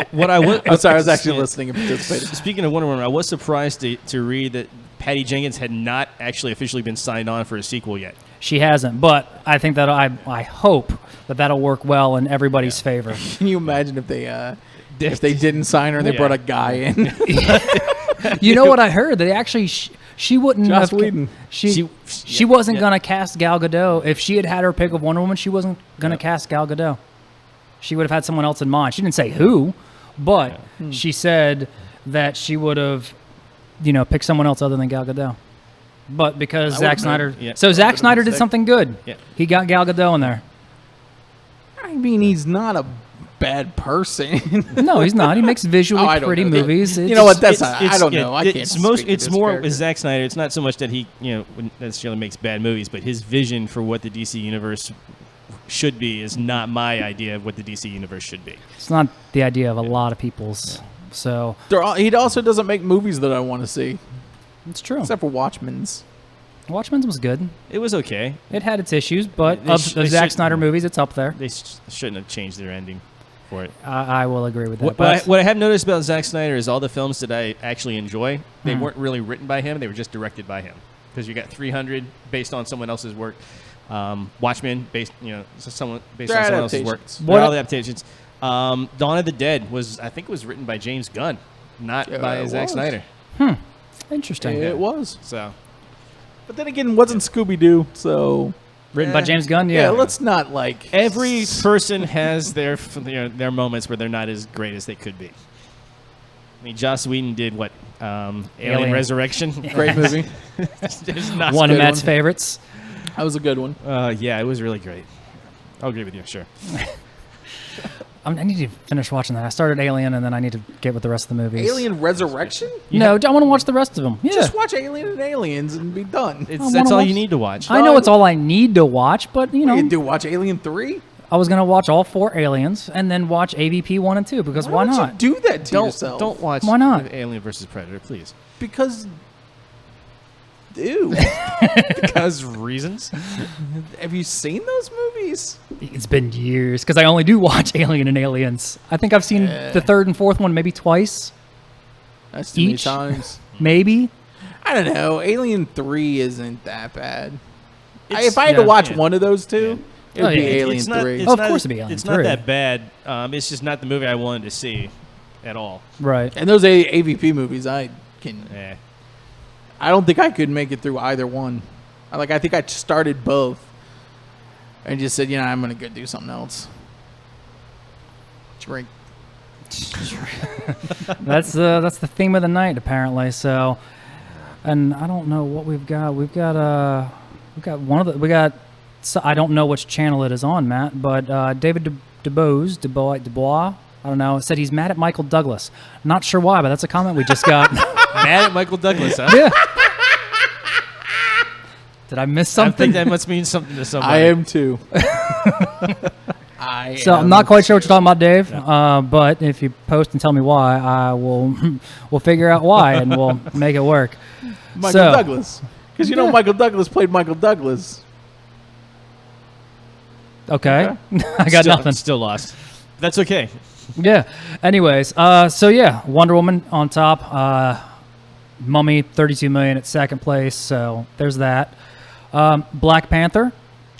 What I was, I'm sorry, I was actually listening and participating. Speaking of Wonder Woman, I was surprised to read that Patty Jenkins had not actually officially been signed on for a sequel yet. She hasn't, but I think that I hope that that'll work well in everybody's favor. Can you imagine if they didn't sign her and they Yeah. brought a guy in? You know what I heard? That actually she wouldn't Joss have. Whedon. She wasn't gonna cast Gal Gadot. If she had had her pick of Wonder Woman, she wasn't gonna cast Gal Gadot. She would have had someone else in mind. She didn't say who, but she said that she would have, picked someone else other than Gal Gadot. But because That Zack would've Snyder, been- yeah. so That Zack would've been Snyder a did mistake. something good. Yeah. He got Gal Gadot in there. I mean, he's not a bad person. No, he's not. He makes visually Oh, I don't pretty know. movies. You know what? That's It's- I don't yeah, know. I can't. It's most. speak to It's this more character. with Zack Snyder. It's not so much that he necessarily makes bad movies, but his vision for what the DC universe should be is not my idea of what the DC universe should be. It's not the idea of a lot of people's. So He also doesn't make movies that I want to see, it's true. except for Watchmen's. Watchmen's was good. It was okay. It had its issues, but They of sh- the they Zack should- Snyder movies, it's up there. They shouldn't have changed their ending for it. I will agree with that. What I have noticed about Zack Snyder is all the films that I actually enjoy, they weren't really written by him. They were just directed by him. Because you got 300 based on someone else's work, Watchmen based, someone based They're on someone else's work. adaptations. They're What- all adaptations. Dawn of the Dead I think it was written by James Gunn, not Yeah, by it Zack was. Snyder. Interesting. It was, So but then again, it wasn't Scooby Doo, so Written by eh. James Gunn. Yeah, Yeah. let's not like every person has their moments where they're not as great as they could be. I mean, Joss Whedon did what? Alien Alien. Resurrection. great movie. It's not One of good Matt's one. favorites. That was a good one. Yeah, it was really great. I'll agree with you, sure. I need to finish watching that. I started Alien, and then I need to get with the rest of the movies. Alien Resurrection. No, I want to watch the rest of them. Yeah. Just watch Alien and Aliens and be done. That's wanna all watch- you need to watch. I know it's all I need to watch, but You do watch Alien 3. I was gonna watch all 4 Aliens and then watch AVP 1 and 2 because why would not? you do that to yourself? Don't watch Why not? Alien versus Predator, please. Because, ew. Because reasons. Have you seen those movies? It's been years because I only do watch Alien and Aliens. I think I've seen the 3rd and 4th one maybe twice, That's too many Each? times. maybe. I don't know. Alien 3 isn't that bad. It's- If I had yeah. to watch Yeah. one of those two, it would Oh, be yeah. Alien It's not- 3. it's Of not- course it'd be Alien It's 3. not that bad. It's just not the movie I wanted to see at all. Right. And those AVP movies, I Yeah. don't think I could make it through either one. I think I started both and just said, I'm going to go do something else. Drink. That's the theme of the night apparently. So, and I don't know what we've got. We've got so I don't know which channel it is on, Matt, but David Dubois, I don't know, said he's mad at Michael Douglas. Not sure why, but that's a comment we just got. Mad at Michael Douglas, huh? Yeah. Did I miss I something? think that must mean something to somebody. I am too. So I'm not quite sure what you're talking about, Dave. But if you post and tell me why, I will we'll figure out why and we'll make it work. Michael So- Douglas. Because Yeah. Michael Douglas played Michael Douglas. Okay, I got nothing. Still lost. That's okay. Yeah. Anyways, so yeah, Wonder Woman on top. Mummy 32 million at second place. So there's that. Black Panther,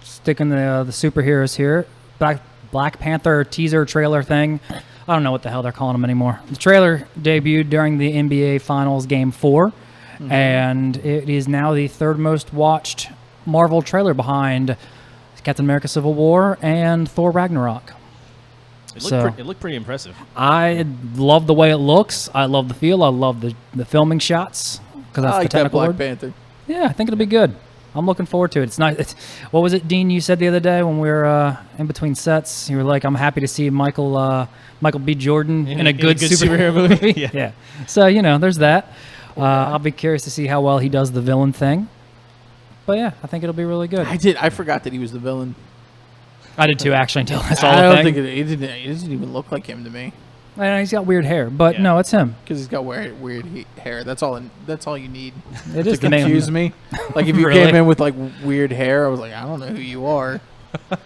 sticking the superheroes here. Black Panther teaser trailer thing. I don't know what the hell they're calling them anymore. The trailer debuted during the NBA Finals Game 4, and it is now the 3rd most watched Marvel trailer behind Captain America: Civil War and Thor: Ragnarok. It looked pretty impressive. I love the way it looks. I love the feel. I love the filming shots because I that's the like that technical Black word. Panther. Yeah, I think it'll be good. I'm looking forward to it. It's nice. What was it, Dean? You said the other day when we were in between sets, you were like, "I'm happy to see Michael B. Jordan in a good superhero movie." Yeah. So there's that. I'll be curious to see how well he does the villain thing. But yeah, I think it'll be really good. I forgot that he was the villain. I did too, actually, until I saw I the don't thing. think it doesn't even look like him to me. I know he's got weird hair, but Yeah. no, it's him. Because he's got hair. That's all you need It to is the main. confuse me. Like if you Really? came in with like weird hair, I was like, I don't know who you are.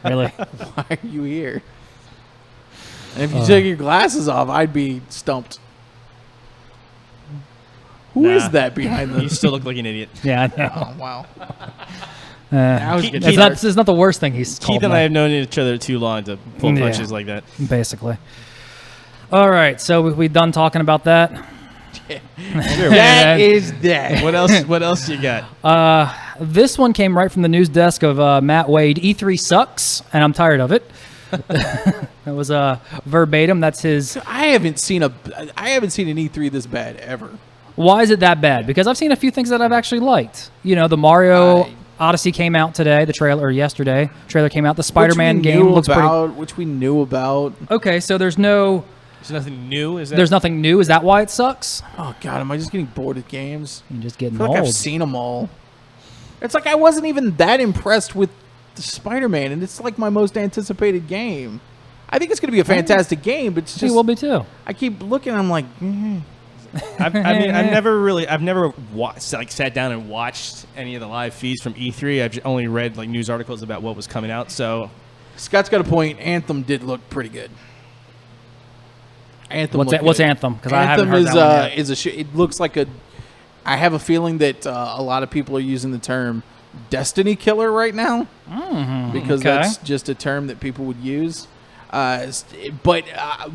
Really. Why are you here? And if you took your glasses off, I'd be stumped. Who is Nah. that behind You the? still look like an idiot. Yeah, I know. Oh wow! Now he's Keith- getting It's not the worst thing he's called Keith and me, I have known each other too long to pull Yeah. punches like that. basically. All right, so we done talking about that. That is that. What else? What else you got? This one came right from the news desk of Matt Wade. E3 sucks, and I'm tired of it. That was verbatim. That's his. I haven't seen an E3 this bad ever. Why is it that bad? Because I've seen a few things that I've actually liked. The Mario Odyssey came out today. The trailer, or yesterday. Trailer came out. The Spider-Man game looks which we knew about. pretty. Okay, so there's Nothing new. Is that? there's nothing new. Is that why it sucks? Oh god, am I just getting bored of games? You're just I getting feel like old. I've seen them all. It's like I wasn't even that impressed with the Spider-Man, and it's like my most anticipated game. I think it's going to be a fantastic game, but it's He just will be too. I keep looking. I'm like, I've never sat down and watched any of the live feeds from E3. I've only read like news articles about what was coming out. So Scott's got a point. Anthem did look pretty good. Anthem. What's looked What's good. Anthem? Because I haven't Anthem heard is that one yet. is a. It looks like a. I have a feeling that a lot of people are using the term Destiny killer right now because okay. that's just a term that people would use. But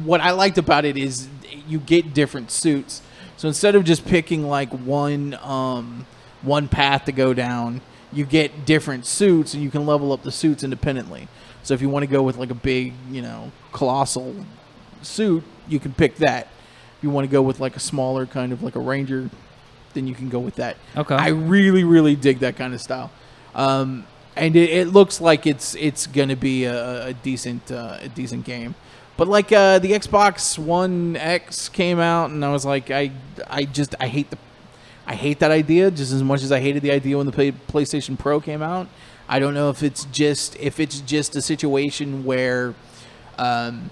what I liked about it is you get different suits. So instead of just picking like one path to go down, you get different suits, and you can level up the suits independently. So if you want to go with like a big, colossal suit, you can pick that. If you want to go with like a smaller kind of like a ranger, then you can go with that. Okay. I really, really dig that kind of style. And it looks like it's gonna be a decent game. But like the Xbox One X came out, and I was like, I hate that idea just as much as I hated the idea when the PlayStation Pro came out. I don't know if it's just a situation where the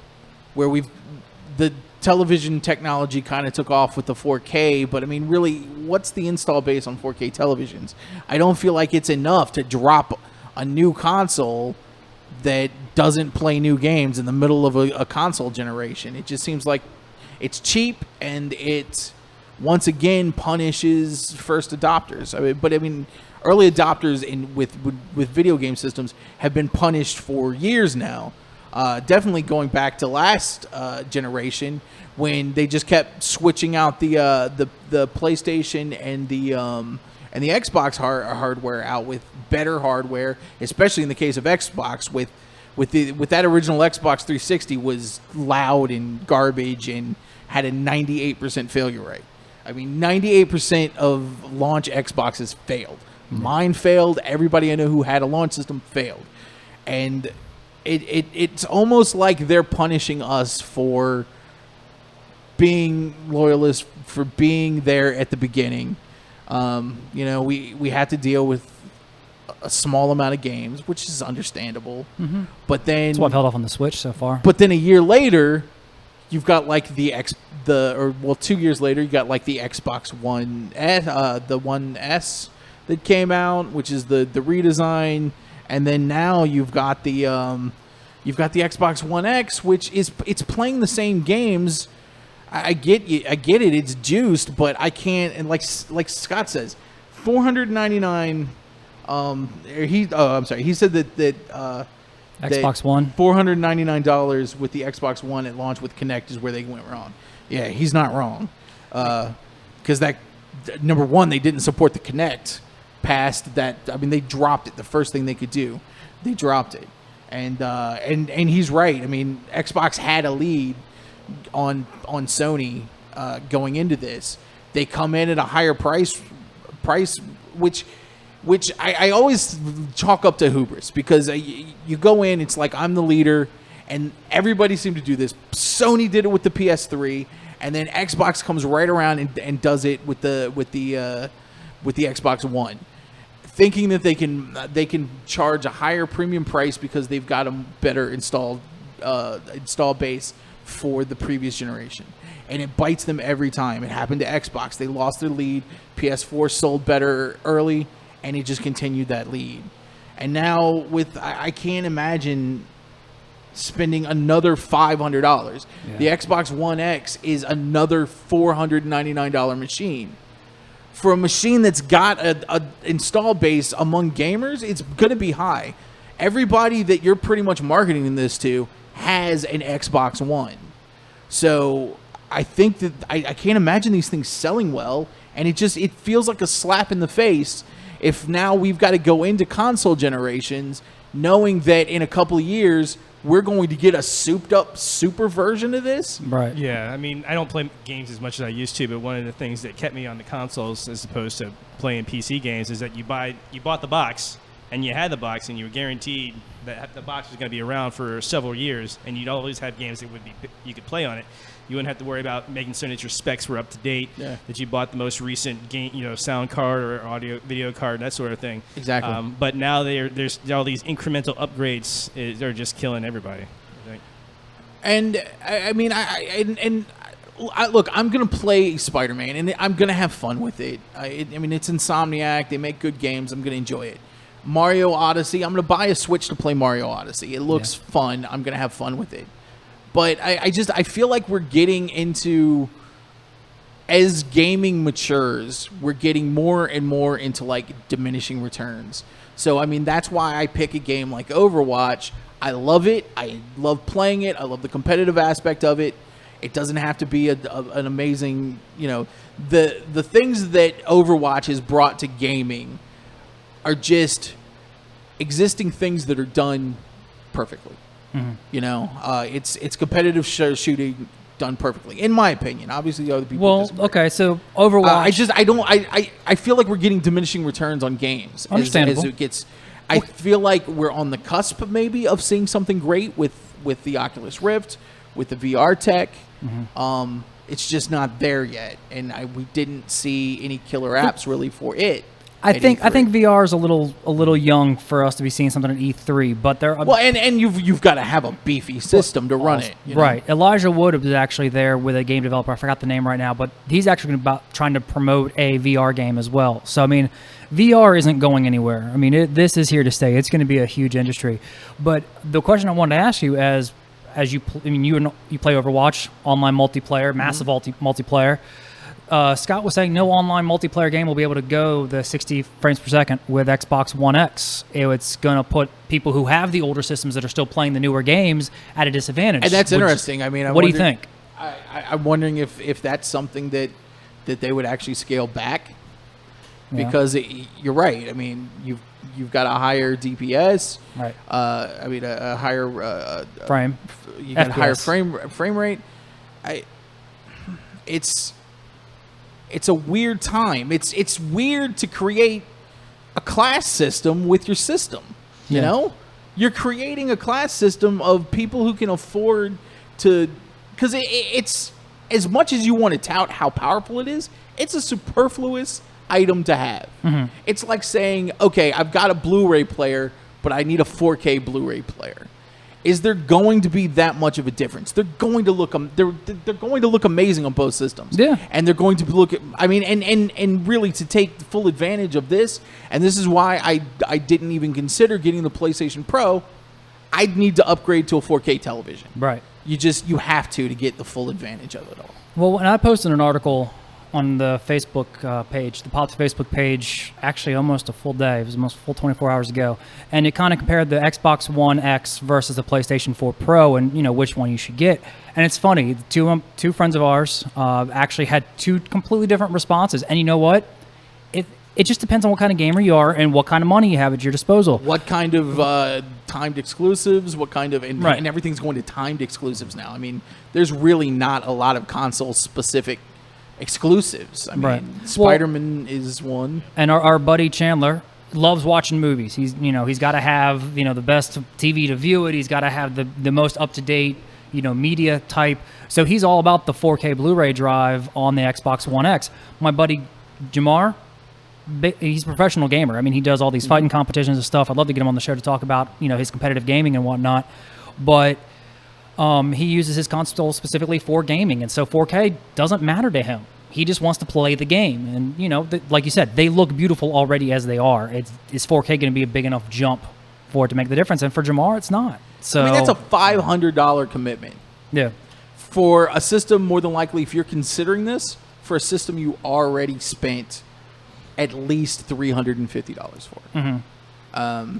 television technology kind of took off with the 4K, but I mean, really, what's the install base on 4K televisions? I don't feel like it's enough to drop a new console that doesn't play new games in the middle of a console generation. It just seems like it's cheap, and it once again punishes first adopters. I mean, early adopters with video game systems have been punished for years now. Definitely going back to last generation when they just kept switching out the PlayStation and the Xbox hardware out with better hardware, especially in the case of Xbox with that original Xbox 360 was loud and garbage and had a 98% failure rate. I mean, 98% of launch Xboxes failed. Mine failed. Everybody I know who had a launch system failed. And it's almost like they're punishing us for being loyalists, for being there at the beginning. We had to deal with a small amount of games, which is understandable. Mm-hmm. But then That's what I've held off on the Switch so far. But then a year later, you've got like 2 years later, you got like the Xbox One, the One S that came out, which is the redesign, and then now you've got the Xbox One X, which it's playing the same games. I get it, it's juiced, but I can't. And like Scott says, $499. He said that Xbox One. $499 with the Xbox One at launch with Kinect is where they went wrong. Yeah, he's not wrong. Because number one, they didn't support the Kinect past that. I mean, they dropped it. The first thing they could do, they dropped it. And he's right. I mean, Xbox had a lead on Sony going into this. They come in at a higher price, which which I always chalk up to hubris because you go in, it's like I'm the leader, and everybody seemed to do this. Sony did it with the PS3, and then Xbox comes right around and does it with the Xbox One, thinking that they can charge a higher premium price because they've got a better install base for the previous generation. And it bites them every time. It happened to Xbox. They lost their lead. PS4 sold better early, and it just continued that lead. And now I can't imagine spending another $500. Yeah. The Xbox One X is another $499 machine. For a machine that's got a install base among gamers, it's going to be high. Everybody that you're pretty much marketing this to has an Xbox One. So I think that I can't imagine these things selling well, and it feels like a slap in the face if now we've got to go into console generations knowing that in a couple of years we're going to get a souped up super version of this. Right. Yeah, I mean, I don't play games as much as I used to, but one of the things that kept me on the consoles as opposed to playing PC games is that you bought the box, and you had the box, and you were guaranteed that the box was going to be around for several years, and you'd always have games that you could play on it. You wouldn't have to worry about making certain that your specs were up to date, that you bought the most recent game, sound card or audio video card, that sort of thing. Exactly. But now there's all these incremental upgrades. They're just killing everybody, I think. And I mean, look, I'm gonna play Spider-Man, and I'm gonna have fun with it. I mean, it's Insomniac; they make good games. I'm gonna enjoy it. Mario Odyssey, I'm gonna buy a Switch to play Mario Odyssey. It looks fun. I'm gonna have fun with it. But I feel like we're getting into, as gaming matures, we're getting more and more into like diminishing returns. So I mean, that's why I pick a game like Overwatch. I love it. I love playing it. I love the competitive aspect of it. It doesn't have to be an amazing, the things that Overwatch has brought to gaming are just existing things that are done perfectly. Mm-hmm. It's competitive shooting done perfectly, in my opinion. Obviously, other people disagree. Okay, so Overwatch. I feel like we're getting diminishing returns on games. Understandable. As it gets, I feel like we're on the cusp maybe of seeing something great with the Oculus Rift, with the VR tech. Mm-hmm. It's just not there yet, and we didn't see any killer apps really for it. I think VR is a little young for us to be seeing something at E3, but there. And you've got to have a beefy system to run it, right? Elijah Wood was actually there with a game developer. I forgot the name right now, but he's actually trying to promote a VR game as well. So I mean, VR isn't going anywhere. I mean, this is here to stay. It's going to be a huge industry. But the question I wanted to ask you, as you play Overwatch, online multiplayer, massive multiplayer. Scott was saying no online multiplayer game will be able to go the 60 frames per second with Xbox One X. It's going to put people who have the older systems that are still playing the newer games at a disadvantage. And that's interesting. I mean, what do you think? I'm wondering if that's something that they would actually scale back, because you're right. I mean, you've got a higher DPS, right? I mean, a higher frame. You got a higher frame rate. It's a weird time. It's weird to create a class system with your system. You know, you're creating a class system of people who can afford to, because it's, as much as you want to tout how powerful it is, it's a superfluous item to have. Mm-hmm. It's like saying, okay, I've got a Blu-ray player, but I need a 4K Blu-ray player. Is there going to be that much of a difference? They're going to look they're going to look amazing on both systems. Yeah. And they're going to look at, I mean, and really to take full advantage of this, and this is why I didn't even consider getting the PlayStation Pro. I'd need to upgrade to a 4K television. Right. You have to get the full advantage of it all. Well, when I posted an article on the Facebook page, the Pops Facebook page, actually almost a full day. It was almost a full 24 hours ago. And it kind of compared the Xbox One X versus the PlayStation 4 Pro and, which one you should get. And it's funny, two friends of ours actually had two completely different responses. And you know what? It just depends on what kind of gamer you are and what kind of money you have at your disposal. What kind of timed exclusives, right. And everything's going to timed exclusives now. I mean, there's really not a lot of console-specific exclusives. I mean, right. Spider-Man is one. And our buddy Chandler, loves watching movies. He's got to have the best TV to view it. He's got to have the most up to date media type. So he's all about the 4K Blu-ray drive on the Xbox One X. My buddy Jamar, he's a professional gamer. I mean, he does all these fighting competitions and stuff. I'd love to get him on the show to talk about his competitive gaming and whatnot. But he uses his console specifically for gaming, and so 4K doesn't matter to him. He just wants to play the game, and like you said, they look beautiful already as they are. Is 4K going to be a big enough jump for it to make the difference? And for Jamar, it's not. So I mean, that's a $500 commitment yeah. for a system. More than likely, if you're considering this for a system you already spent at least $350 for. Mm-hmm.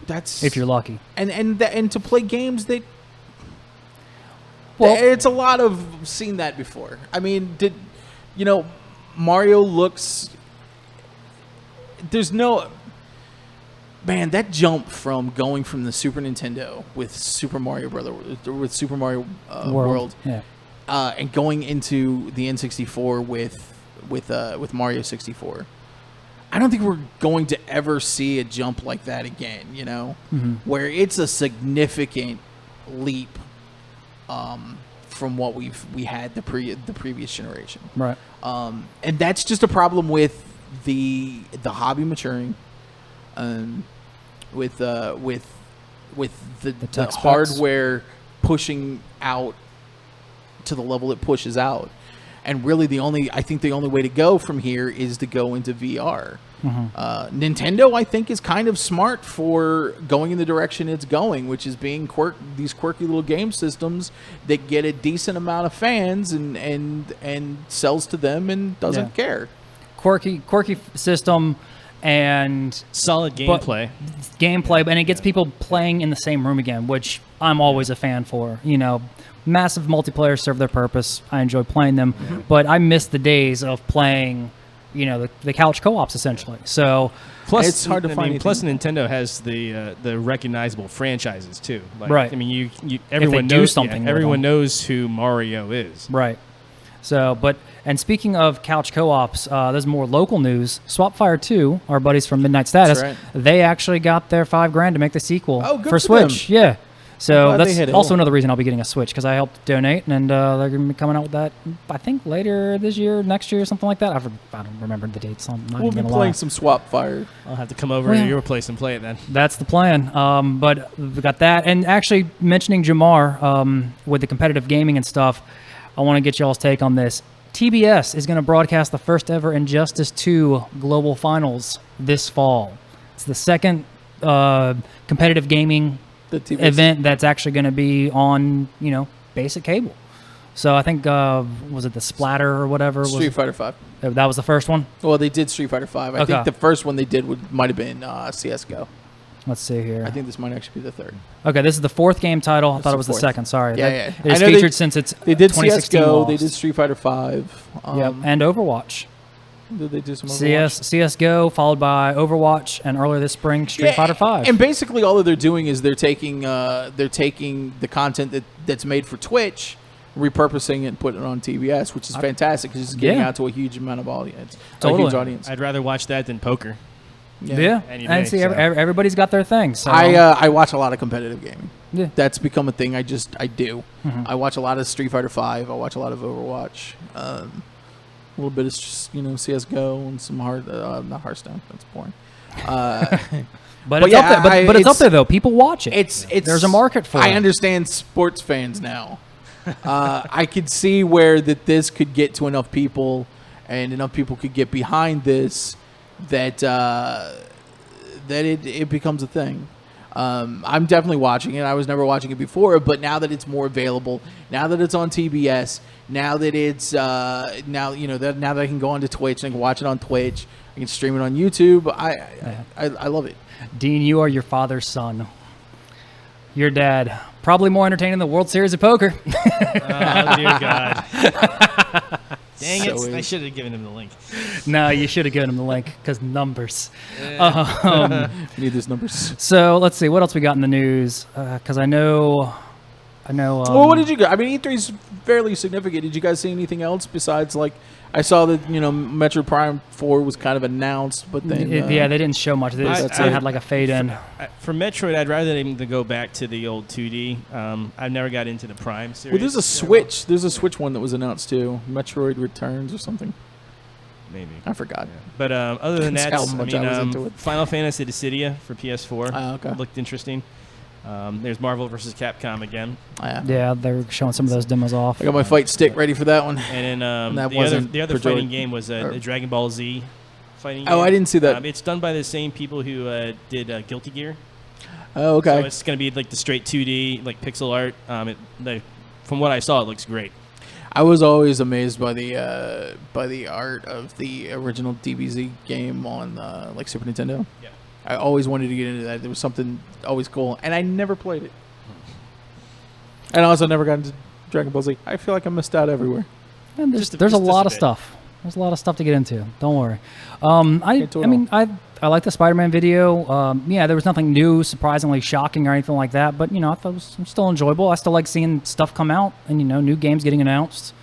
That's If you're lucky. and to play games that. Well- It's a lot of seen that before. I mean, Mario looks. There's no. Man, that jump from going from the Super Nintendo with Super Mario World, Yeah. and going into the N64 with Mario 64. I don't think we're going to ever see a jump like that again. Where it's a significant leap from what we had the previous generation. Right. And that's just a problem with the hobby maturing, with the tech specs. hardware pushing out to the level it pushes out. And really, I think the only way to go from here is to go into VR. Mm-hmm. Nintendo, I think, is kind of smart for going in the direction it's going, which is being these quirky little game systems that get a decent amount of fans and sells to them and doesn't care. Quirky system and Solid gameplay. and it gets people playing in the same room again, which I'm always a fan for. Massive multiplayer serve their purpose. I enjoy playing them, but I miss the days of playing, the couch co-ops essentially. So Plus, It's hard to find Plus, Nintendo has the recognizable franchises too. Like, Right. I mean, everyone do knows something with everyone them. knows who Mario is. right. So, and speaking of couch co-ops, there's more local news. Swapfire 2, our buddies from Midnight Status, That's they actually got their $5,000 to make the sequel Oh, good for for them. Switch. Yeah. So glad they that's hit it. also another reason I'll be getting a Switch, because I helped donate, and they're going to be coming out with that, I think, later this year, next year, something like that. I don't remember the dates. I'm not We'll be even playing lie. some Swap Fire. I'll have to come over Well- to your place and play it then. That's the plan. But we got that. And actually, mentioning Jamar with the competitive gaming and stuff, I want to get y'all's take on this. TBS is going to broadcast the first ever Injustice 2 Global Finals this fall. It's the second competitive gaming The TV event that's actually going to be on, basic cable. So I think, was it the Splatter or whatever? Street Fighter 5. That was the first one? Well, they did Street Fighter 5. I Okay. think the first one they did might have been CS:GO. Let's see here. I think this might actually be the third. Okay, this is the fourth game title. I It's thought the it was the fourth. second. Sorry. Yeah, That- yeah. It is I know featured since its They did 2016 CS:GO. loss. They did Street Fighter 5. Yep, and Overwatch. Did they do some Overwatch? CS:GO, followed by Overwatch, and earlier this spring, Street Fighter 5. And basically, all that they're doing is they're taking the content that's made for Twitch, repurposing it and putting it on TBS, which is fantastic because it's getting Yeah. out to a huge amount of audience. Totally. A huge audience. I'd rather watch that than poker. Yeah, Any and day, see, so. everybody's got their thing. So I watch a lot of competitive gaming. Yeah. That's become a thing. I do. Mhm. I watch a lot of Street Fighter 5. I watch a lot of Overwatch. A little bit of just CS:GO and some not Hearthstone. That's boring. but but it's yeah, up there. But it's up it's- there though. People watch it. It's There's a market for I it. understand sports fans now. I could see where this could get to enough people, and enough people could get behind this that it becomes a thing. I'm definitely watching it. I was never watching it before, but now that it's more available, now that it's on TBS, now that it's now that I can go onto Twitch and I can watch it on Twitch, I can stream it on YouTube. I love it. Dean, you are your father's son. Your dad, probably more entertaining than the World Series of Poker. Oh, dear God. Dang So it. I is. should have given him the link. No, you should have given him the link because numbers. Need those numbers. So let's see what else we got in the news because I know. Well, what did you go? I mean, E3's fairly significant. Did you guys see anything else besides like I saw that Metroid Prime 4 was kind of announced, but then Yeah, they didn't show much. They just had like a fade in. For Metroid, I'd rather them to go back to the old 2D. I've never got into the Prime series. well, there's a Switch. There's a Switch one that was announced too. Metroid Returns or something. Maybe. I forgot. But other than that, That's how much I was into it. Final Fantasy Dissidia for PS4 Okay. looked interesting. There's Marvel vs. Capcom again. Yeah, they were showing some of those demos off. I got my fight stick ready for that one. And then that the wasn't other for fighting Jordan- game was or- the Dragon Ball Z fighting game. Oh, I didn't see that. It's done by the same people who did Guilty Gear. Oh, okay. So it's going to be like the straight 2D, like pixel art. From what I saw, it looks great. I was always amazed by the art of the original DBZ game on like Super Nintendo. Yeah. I always wanted to get into that. There was something always cool, and I never played it. And I also never got into Dragon Ball Z. I feel like I missed out everywhere. And Just there's a a lot of bit. stuff. There's a lot of stuff to get into. Don't worry. I Get to it mean, I like the Spider-Man video. Yeah, there was nothing new, surprisingly shocking or anything like that. But I thought it was still enjoyable. I still like seeing stuff come out and new games getting announced.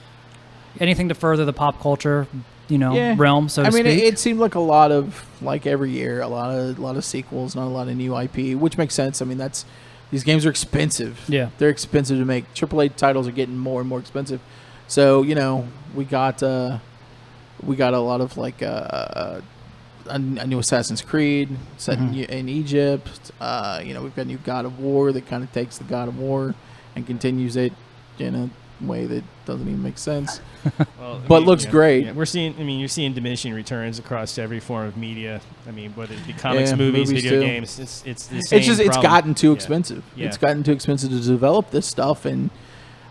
Anything to further the pop culture, Yeah. realm. So to I mean, speak. it seemed like a lot of like every year, a lot of sequels, not a lot of new IP, which makes sense. I mean, these games are expensive. Yeah. They're expensive to make. AAA titles are getting more and more expensive. So we got a lot of like a new Assassin's Creed set in Egypt. We've got a new God of War that kind of takes the God of War and continues it in a way that doesn't even make sense. Well, But looks great. Yeah, you're seeing diminishing returns across every form of media. I mean, whether it be comics, Yeah, movies, movies video too. games, it's the same It's problem. gotten too Yeah. expensive. Yeah. It's gotten too expensive to develop this stuff, and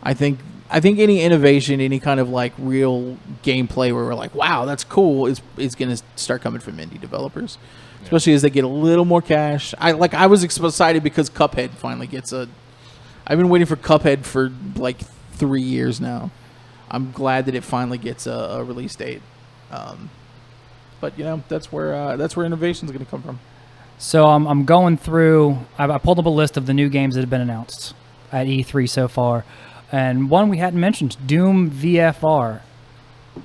I think any innovation, any kind of like real gameplay where we're like, wow, that's cool, is going to start coming from indie developers, especially as they get a little more cash. I was excited because Cuphead finally gets a. I've been waiting for Cuphead for like 3 years now. I'm glad that it finally gets a release date. But that's where innovation is going to come from. So I'm going through. I pulled up a list of the new games that have been announced at E3 so far, and one we hadn't mentioned: Doom VFR.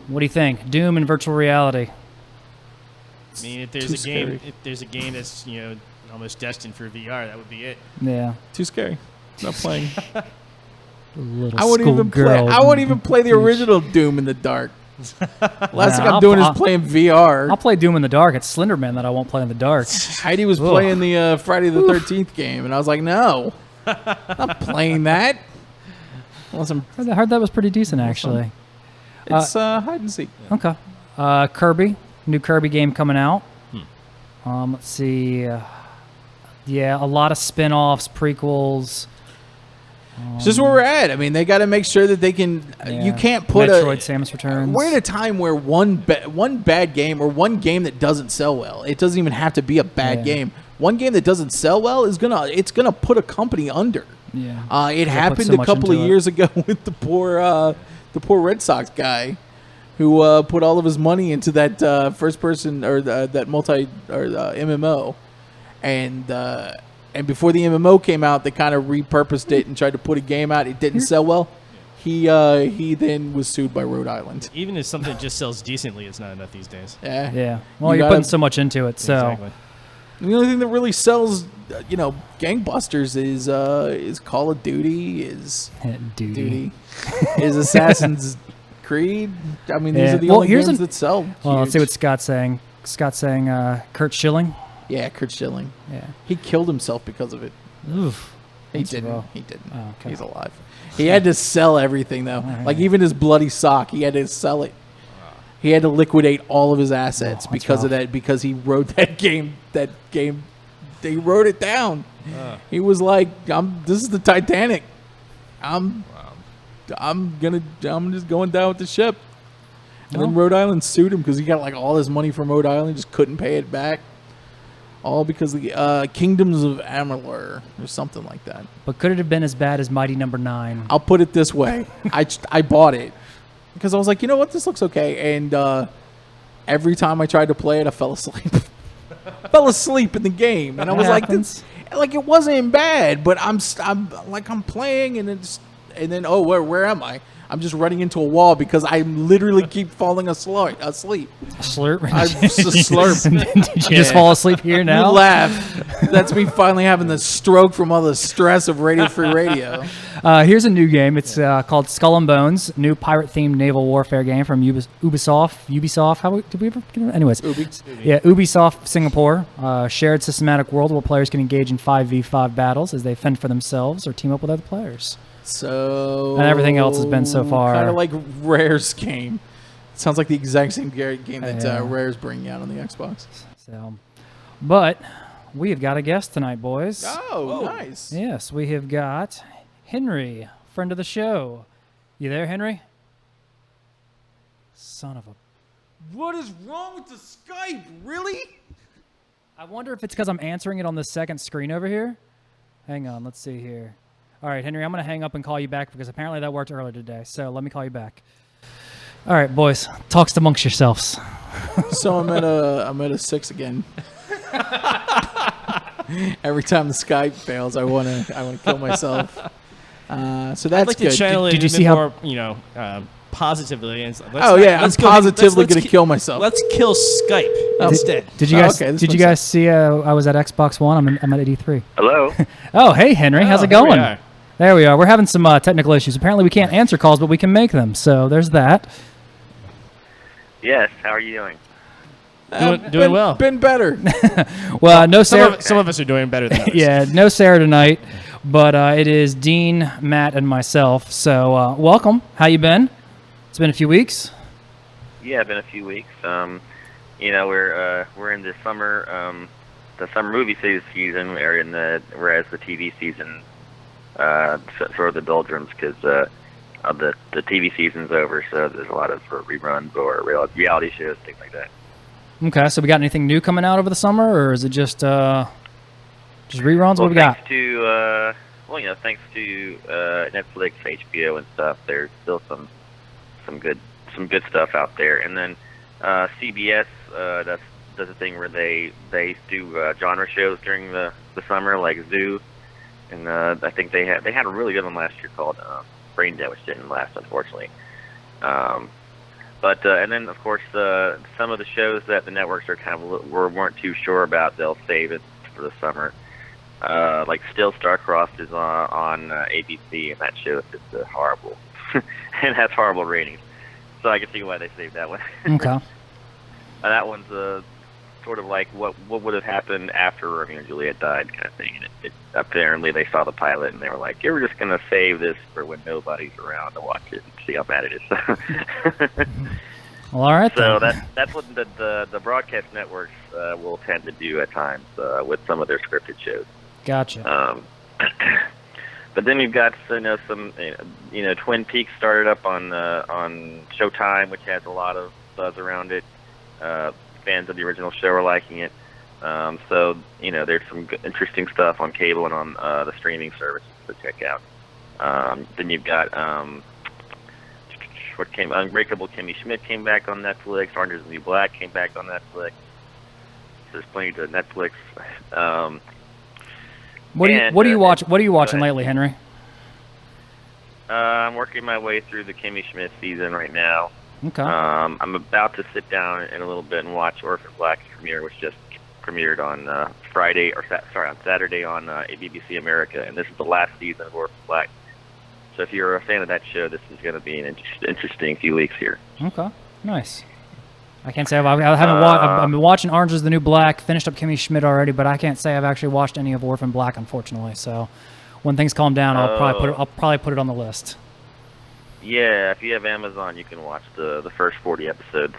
What do you think? Doom in virtual reality. I mean, if there's a game that's almost destined for VR, that would be it. Yeah. Too scary. Not playing. Little I won't even play. I won't even play the original Doom in the dark. Last thing I'm doing is playing VR. I'll play Doom in the dark. It's Slenderman that I won't play in the dark. Heidi was playing the Friday the 13th game, and I was like, no, not playing that. Unless I heard that was pretty decent, actually. it's hide and seek. Okay. Kirby, new Kirby game coming out. Let's see. Yeah, a lot of spin-offs, prequels. It's just where we're at. I mean, they got to make sure that they can. You can't put Metroid: Samus Returns. We're at a time where one bad game or one game that doesn't sell well. It doesn't even have to be a bad game. One game that doesn't sell well is gonna put a company under. Yeah. It put happened so a much couple of into it. years ago with the poor Red Sox guy, who put all of his money into that first person or that multi or MMO, and before the MMO came out, they kind of repurposed it and tried to put a game out. It didn't sell well. He then was sued by Rhode Island. Even if something just sells decently, it's not enough these days. Yeah. Yeah. Well, You you're gotta- putting so much into it, so. Exactly. The only thing that really sells, gangbusters is Call of Duty, is Duty. is Assassin's Creed. I mean, these Yeah. are the Well, only here's games a- that sell. Well, let's see huge. what Scott's saying. Scott's saying Kurt Schilling. Yeah, Kurt Schilling. Yeah. He killed himself because of it. Oof. He That's didn't. rough. He didn't. Oh, okay. He's alive. He had to sell everything though. Like even his bloody sock, he had to sell it. He had to liquidate all of his assets Oh, that's because of rough. that. Because he wrote that game. He wrote it down. He was like, This is the Titanic. I'm just going down with the ship." And then Rhode Island sued him because he got like all his money from Rhode Island, just couldn't pay it back. All because of the Kingdoms of Amalur or something like that. But could it have been as bad as Mighty Number 9? I'll put it this way. I bought it because I was like, you know what? This looks okay. And every time I tried to play it, I fell asleep. Fell asleep in the game. And I was like, happens. it wasn't bad, but I'm playing and and then where am I? I'm just running into a wall because I literally keep falling asleep. Slurp. I'm just a slurp. Did you just fall asleep here now? You laugh. That's me finally having the stroke from all the stress of Radio Free Radio. Here's a new game. It's called Skull and Bones, new pirate-themed naval warfare game from Ubisoft. How did we ever? Anyways, yeah, Ubisoft Singapore. Shared systematic world where players can engage in 5v5 battles as they fend for themselves or team up with other players. So And everything else has been so far kind of like Rare's game. It sounds like the exact same game that Yeah. Rare's bringing out on the Xbox. So, but we have got a guest tonight, boys. Oh, nice. Yes, we have got Henry, friend of the show. You there, Henry? Son of a... What is wrong with the Skype? Really? I wonder if it's because I'm answering it on the second screen over here. Hang on, let's see here. All right, Henry, I'm going to hang up and call you back because apparently that worked earlier today. So let me call you back. All right, boys, talks amongst yourselves. So I'm at a 6 again. Every time the Skype fails, I wanna kill myself. So that's I'd like good. to channel it Did you a bit see how- more, positively. And I'm positively gonna kill myself. Let's kill Skype instead. Did you Oh, guys? okay, this did you makes guys see? I was at Xbox One. I'm at 83. Hello. Oh, hey Henry, how's it here we going? are. There we are. We're having some technical issues. Apparently, we can't answer calls, but we can make them. So there's that. Yes, how are you doing? Doing well. Been better. Well, no Sarah. Some of us are doing better than others. Yeah, no Sarah tonight, but it is Dean, Matt, and myself. So welcome. How you been? It's been a few weeks. Yeah, been a few weeks. We're in the summer movie season, whereas the TV season sort of the doldrums because the TV season's over. So there's a lot of reruns or reality shows, things like that. Okay, so we got anything new coming out over the summer, or is it just reruns? Well, What we got? thanks to Netflix, HBO, and stuff. There's still some good stuff out there. And then CBS does a thing where they do genre shows during the summer, like Zoo, and I think they had a really good one last year called Brain Dead, which didn't last, unfortunately. And then of course some of the shows that the networks are kind of weren't too sure about, they'll save it for the summer. Like Still Starcrossed is on ABC, and that show is just horrible, and has horrible ratings. So I can see why they saved that one. Okay. That one's sort of like what would have happened after Romeo and Juliet died, kind of thing. And it apparently they saw the pilot and they were like, "You're just gonna save this for when nobody's around to watch it and see how bad it is." Well, all right. So then. that's what the broadcast networks will tend to do at times with some of their scripted shows. Gotcha. But then you've got some Twin Peaks started up on Showtime, which has a lot of buzz around it. Fans of the original show are liking it. So there's some interesting stuff on cable and on the streaming services to check out. Then you've got Unbreakable Kimmy Schmidt came back on Netflix. Orange is the New Black came back on Netflix. There's plenty to Netflix. What are you watching lately, Henry? I'm working my way through the Kimmy Schmidt season right now. Okay. I'm about to sit down in a little bit and watch Orphan Black's premiere, which just premiered on Saturday on BBC America, and this is the last season of Orphan Black. So if you're a fan of that show, this is going to be an interesting few weeks here. Okay. Nice. I can't say I haven't watched. I've been watching Orange is the New Black. Finished up Kimmy Schmidt already, but I can't say I've actually watched any of Orphan Black, unfortunately. So when things calm down, I'll probably put it on the list. Yeah, if you have Amazon, you can watch the first 40 episodes.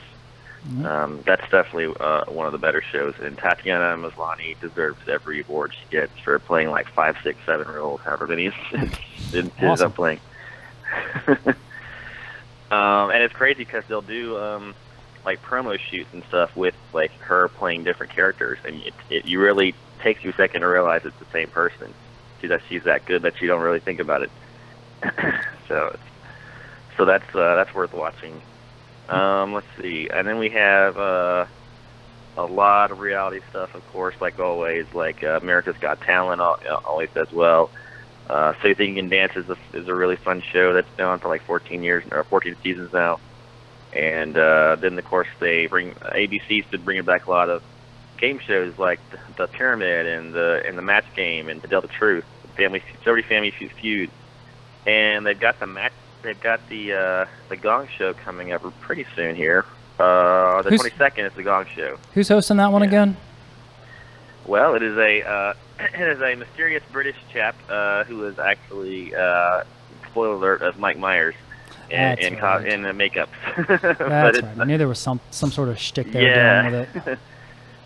That's definitely one of the better shows, and Tatiana Maslany deserves every award she gets for playing like 5, 6, 7-year-olds, however many ends up playing. And it's crazy because they'll do like promo shoots and stuff with like her playing different characters, and it really takes you a second to realize it's the same person. She's that good that you don't really think about it. So that's worth watching. Let's see, and then we have a lot of reality stuff, of course, like always, like America's Got Talent always does well. So You Think You Can Dance is a really fun show that's been on for like 14 years or 14 seasons now. And then of course ABC's been bringing back a lot of game shows like the Pyramid and the Match Game and To Tell the Truth, Celebrity Family Feud, and they've got the Gong Show coming up pretty soon here. The 22nd is the Gong Show. Who's hosting that one again? Well, it is a mysterious British chap who is actually spoiler alert as Mike Myers in makeup. That's right. I knew there was some sort of shtick there dealing with it.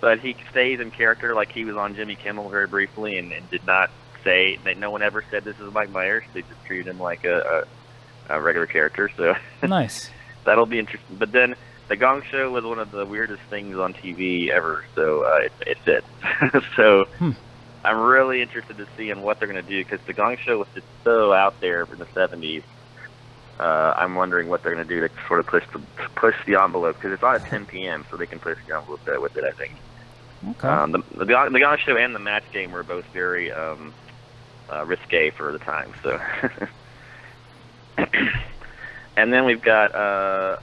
But he stays in character, like he was on Jimmy Kimmel very briefly, and did not say that. No one ever said this is Mike Myers. They just treated him like a regular character. So Nice. That'll be interesting. But then the Gong Show was one of the weirdest things on TV ever, so it fits. So I'm really interested to see what they're going to do, because the Gong Show was just so out there in the 70s. I'm wondering what they're going to do to sort of push the envelope, because it's on at 10 p.m., so they can push the envelope with it, I think. Okay. The Gong Show and the Match Game were both very risque for the time. So, and then we've got the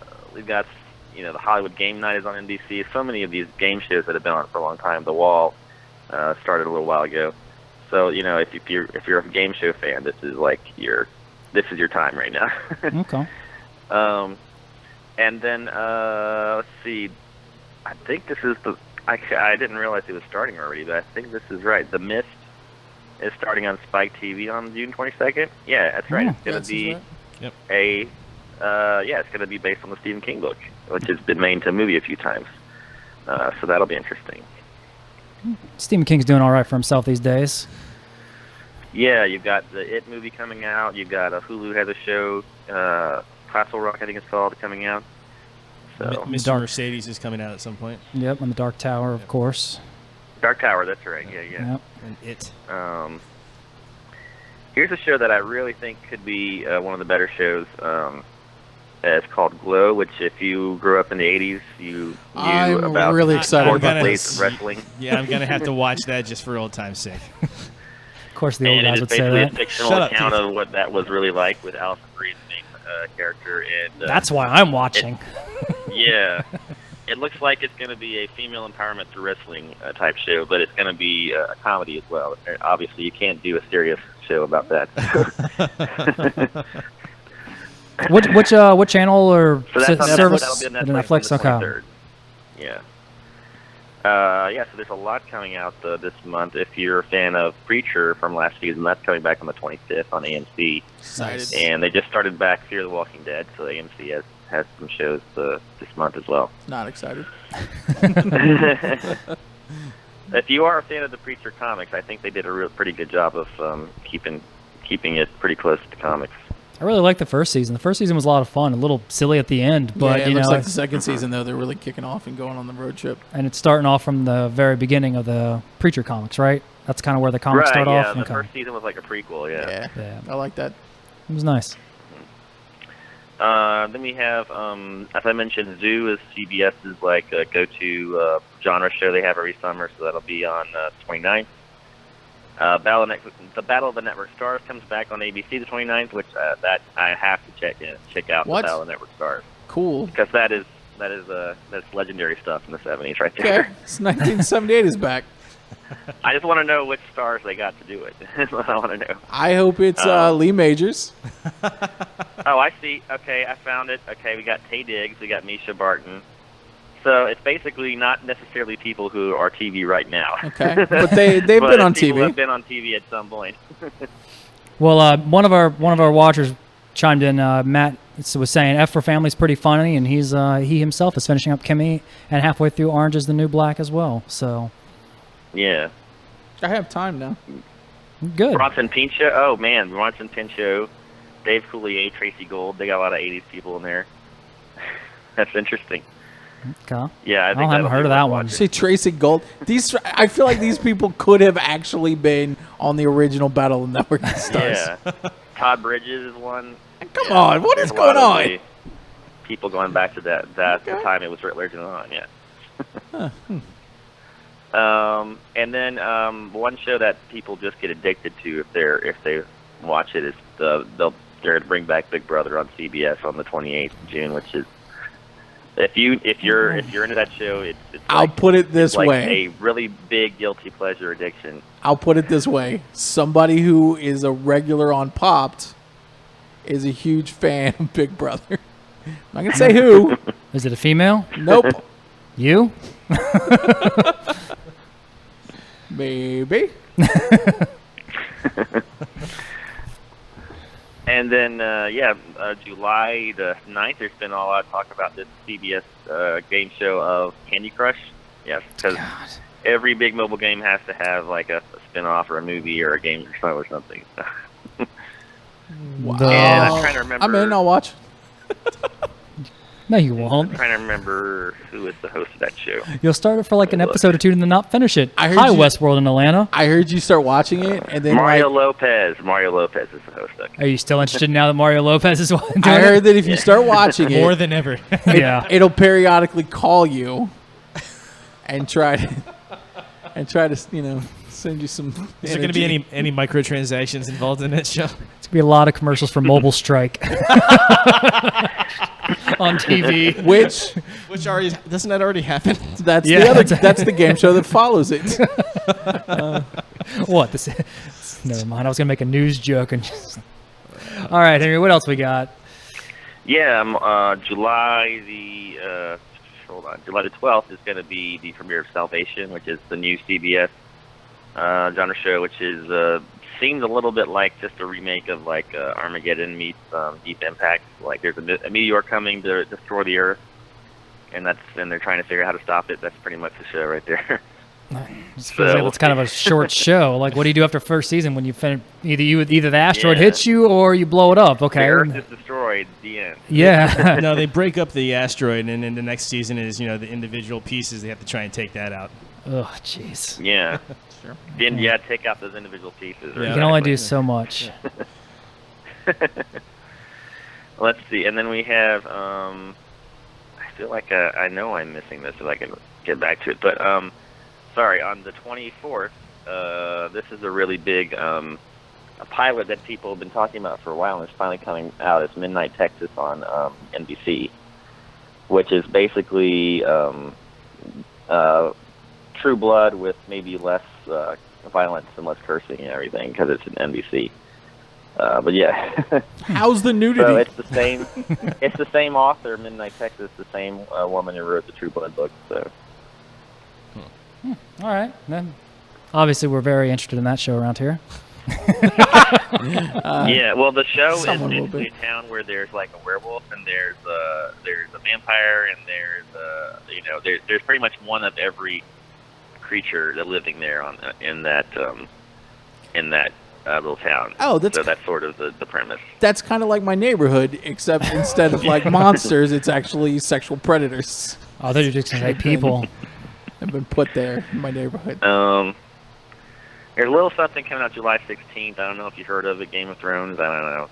Hollywood Game Night is on NBC. So many of these game shows that have been on for a long time. The Wall started a little while ago. So if you're a game show fan, this is your time right now. Okay. And then let's see. I think this is I didn't realize it was starting already, but I think this is right. The Mist is starting on Spike TV on June 22nd. Yeah, that's right. It's going to be it's going to be based on the Stephen King book, which has been made into a movie a few times. So that'll be interesting. Stephen King's doing all right for himself these days. Yeah, you've got the It movie coming out. You've got Hulu has a show, Castle Rock, I think it's called, coming out. So Mr. Mercedes is coming out at some point. Yep, and the Dark Tower, of course. Dark Tower, that's right. Yeah. Yep. And It. Here's a show that I really think could be one of the better shows. It's called Glow, which if you grew up in the 80s, you I'm knew about really excited about this. Wrestling. Yeah, I'm going to have to watch that just for old time's sake. Of course, the old guys would say And it is that. basically a fictional Shut up, account Keith. of what that was really like with Alison Brie's main character. And That's why I'm watching. yeah. It looks like it's going to be a female empowerment through wrestling type show, but it's going to be a comedy as well. Obviously, you can't do a serious show about that. What channel or So that's on service? Netflix. That'll be on Netflix. on the Okay. 23rd. Yeah. So there's a lot coming out this month. If you're a fan of Preacher from last season, that's coming back on the 25th on AMC. Excited. And they just started back Fear the Walking Dead, so AMC has some shows this month as well. Not excited. If you are a fan of the Preacher comics, I think they did a pretty good job of keeping it pretty close to the comics. I really liked the first season. The first season was a lot of fun, a little silly at the end, but yeah, it looks like the second season though they're really kicking off and going on the road trip. and it's starting off from the very beginning of the Preacher comics, right? That's kind of where the comics start off. The Okay. first season was like a prequel, yeah. Yeah. I like that. It was nice. Then we have, as I mentioned, Zoo is CBS's go-to genre show they have every summer, so that'll be on 29th. The Battle of the Network Stars comes back on ABC the 29th, which that I have to check out. What? The Battle of the Network Stars, Cool. because that's legendary stuff in the 70s right Okay. there. It's 1978 is back. I just want to know which stars they got to do it. That's what I want to know. I hope it's Lee Majors. Oh, I see. Okay, I found it. Okay, we got Taye Diggs, we got Misha Barton. So it's basically not necessarily people who are TV right now. Okay. But they've been on people TV. have been on TV at some point. Well, one of our watchers chimed in. Matt was saying F for Family's pretty funny, and he himself is finishing up Kimmy and halfway through Orange is the New Black as well. So Yeah. I have time now. good. Bronson Pinchot. Oh, man. Bronson Pinchot, Dave Coulier, Tracy Gold. They got a lot of 80s people in there. That's interesting. Okay. Yeah, I think I haven't that'll heard be of that worth one. watching. See Tracy Gold. I feel like these people could have actually been on the original Battle of the Network Stars. Yeah. Todd Bridges is one. Come on, what is There's a lot going of on? the people going back to that Okay. the time it was originally on, yeah. And then one show that people just get addicted to if watch it. They're going to bring back Big Brother on CBS on the 28th of June, which is if you're into that show, it's I'll like, put it this it's like way. a really big guilty pleasure addiction. I'll put it this way. Somebody who is a regular on Popped is a huge fan of Big Brother. I'm not going to say who. Is it a female? Nope. You? Maybe. And then, July the 9th, there's been a lot of talk about this CBS game show of Candy Crush. Yes, because every big mobile game has to have like a spin-off or a movie or a game show or something. Wow. And I'm trying to remember. I'm in. I'll watch. No, you I'm won't. trying to remember who is the host of that show. You'll start it for like an episode or two and then not finish it. I heard Hi, you- Westworld in Atlanta. I heard you start watching it, and then Mario like, Lopez. Mario Lopez is the host of it. Are you still interested now that Mario Lopez is doing I heard it? that if you start watching More it, than ever. Yeah. it'll periodically call you and try to send you some. Is there going to be any microtransactions involved in that show? It's going to be a lot of commercials for Mobile Strike on TV. Which Which already doesn't that already happen? that's Yeah, the other. that's- That's the game show that follows it. What? Never mind. I was going to make a news joke. And just... All right, Henry, what else we got? Yeah, July the 12th is going to be the premiere of Salvation, which is the new CBS genre show, which is seems a little bit like just a remake of like Armageddon meets Deep Impact. Like there's a meteor coming to destroy the Earth, and they're trying to figure out how to stop it. That's pretty much the show right there. It feels like it's kind of a short show. Like, what do you do after first season when you finish? Either the asteroid Yeah. hits you or you blow it up. The Okay. Earth is destroyed. The end. Yeah. No, they break up the asteroid, and then the next season is the individual pieces. They have to try and take that out. Oh, jeez. Yeah. Sure. Then take out those individual pieces. You can only do so much. Let's see, and then we have. I feel like I know I'm missing this if I can get back to it, but sorry. On the 24th, this is a really big a pilot that people have been talking about for a while, and it's finally coming out. It's Midnight Texas on NBC, which is basically True Blood with maybe less violence and less cursing and everything because it's an NBC. But yeah. How's the nudity? So it's the same. It's the same author, Midnight Texas, the same woman who wrote the True Blood book. So All right. Then, obviously, we're very interested in that show around here. yeah, well, the show is someone will basically be. a town where there's like a werewolf and there's a vampire and there's pretty much one of every creature that living there in that little town. Oh, that's so that's sort of the premise. That's kind of like my neighborhood, except instead of like monsters, it's actually sexual predators Oh, I thought you were just going to say people. have been put there in my neighborhood. There's a little something coming out July 16th. I don't know if you've heard of it, Game of Thrones. I don't know.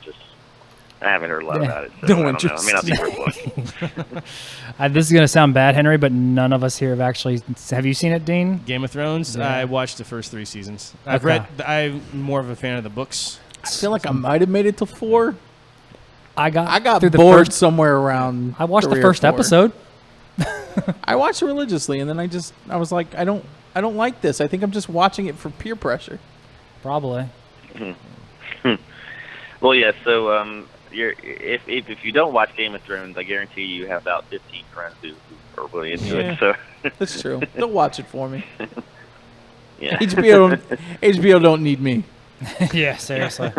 I haven't heard a lot about it. So No I don't know. I mean, I'll interest. see where it's looking. This is going to sound bad, Henry, but none of us here have actually. Have you seen it, Dean? Game of Thrones. Yeah. I watched the first 3 seasons. Okay. I'm more of a fan of the books. I feel like I might have made it to 4. I got through the bored first. somewhere around. I watched the 3 or first 4. episode. I watched it religiously, and then I was like, I don't like this. I think I'm just watching it for peer pressure. Probably. Well, yeah. So, if you don't watch Game of Thrones, I guarantee you have about 15 friends who are really into Yeah. it. So, That's true. Don't watch it for me. yeah. HBO don't need me. Yeah, seriously.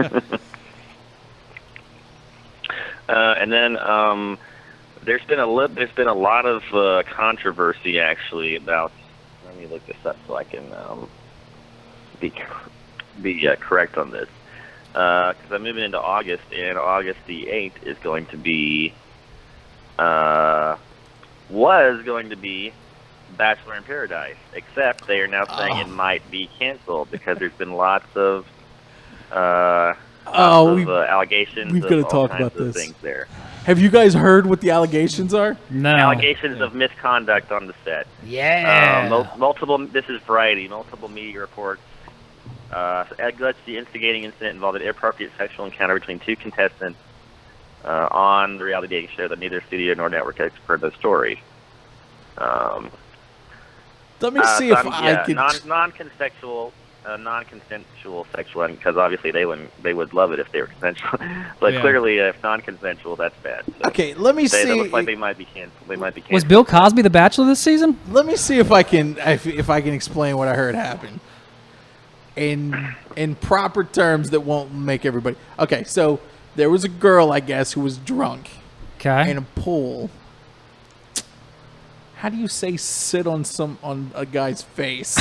And then there's been a lot of controversy actually about. Let me look this up so I can be correct on this. Because I'm moving into August, and August the 8th is going to be was going to be Bachelor in Paradise, except they are now saying it might be canceled because there's been lots of allegations. we've of gotta all talk kinds about of this. things there. Have you guys heard what the allegations are? No. Allegations of misconduct on the set. Yeah. Multiple. This is Variety. Multiple media reports So Ed Glutch, the instigating incident involved an inappropriate sexual encounter between two contestants on the reality dating show that neither studio nor network has confirmed the story. Let me see if I can. Non-consensual sexual, because obviously they would love it if they were consensual. But clearly, if non-consensual, that's bad. So Okay, let me see. They look like they might be canceled. Was Bill Cosby the Bachelor this season? Let me see if I can explain what I heard happen in proper terms that won't make everybody. Okay, so there was a girl, I guess, who was drunk Okay. in a pool. How do you say sit on a guy's face?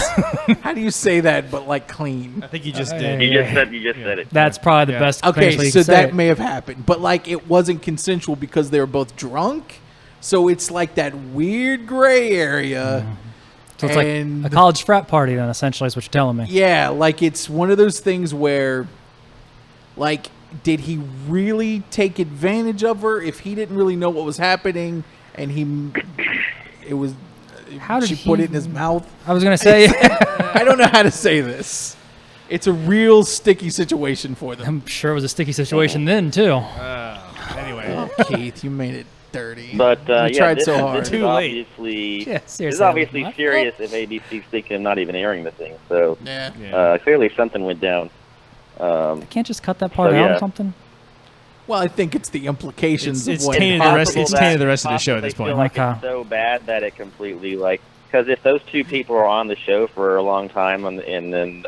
How do you say that but like clean? I think you just did. You just said it. That's probably the best. Okay, way you so can say that it. may have happened, but like it wasn't consensual because they were both drunk. So it's like that weird gray area. So it's and like a college frat party, then, essentially, is what you're telling me. yeah, like it's one of those things where, like, did he really take advantage of her if he didn't really know what was happening and it was How did she he- put it in his mouth? I was going to say, I don't know how to say this. It's a real sticky situation for them. I'm sure it was a sticky situation then, too. Anyway, Oh, Keith, you made it dirty. But you tried this, so hard. This Too is late. obviously Yeah, this seriously. is obviously What? serious if ABC's thinking of not even airing the thing. So Yeah. clearly something went down. Can't just cut that part So, out or yeah. something? Well, I think it's the implications It's of what tainted happened. It's tainted the rest of the show at this Possibly point. feel like Okay. it's so bad that it completely because if those two people are on the show for a long time and then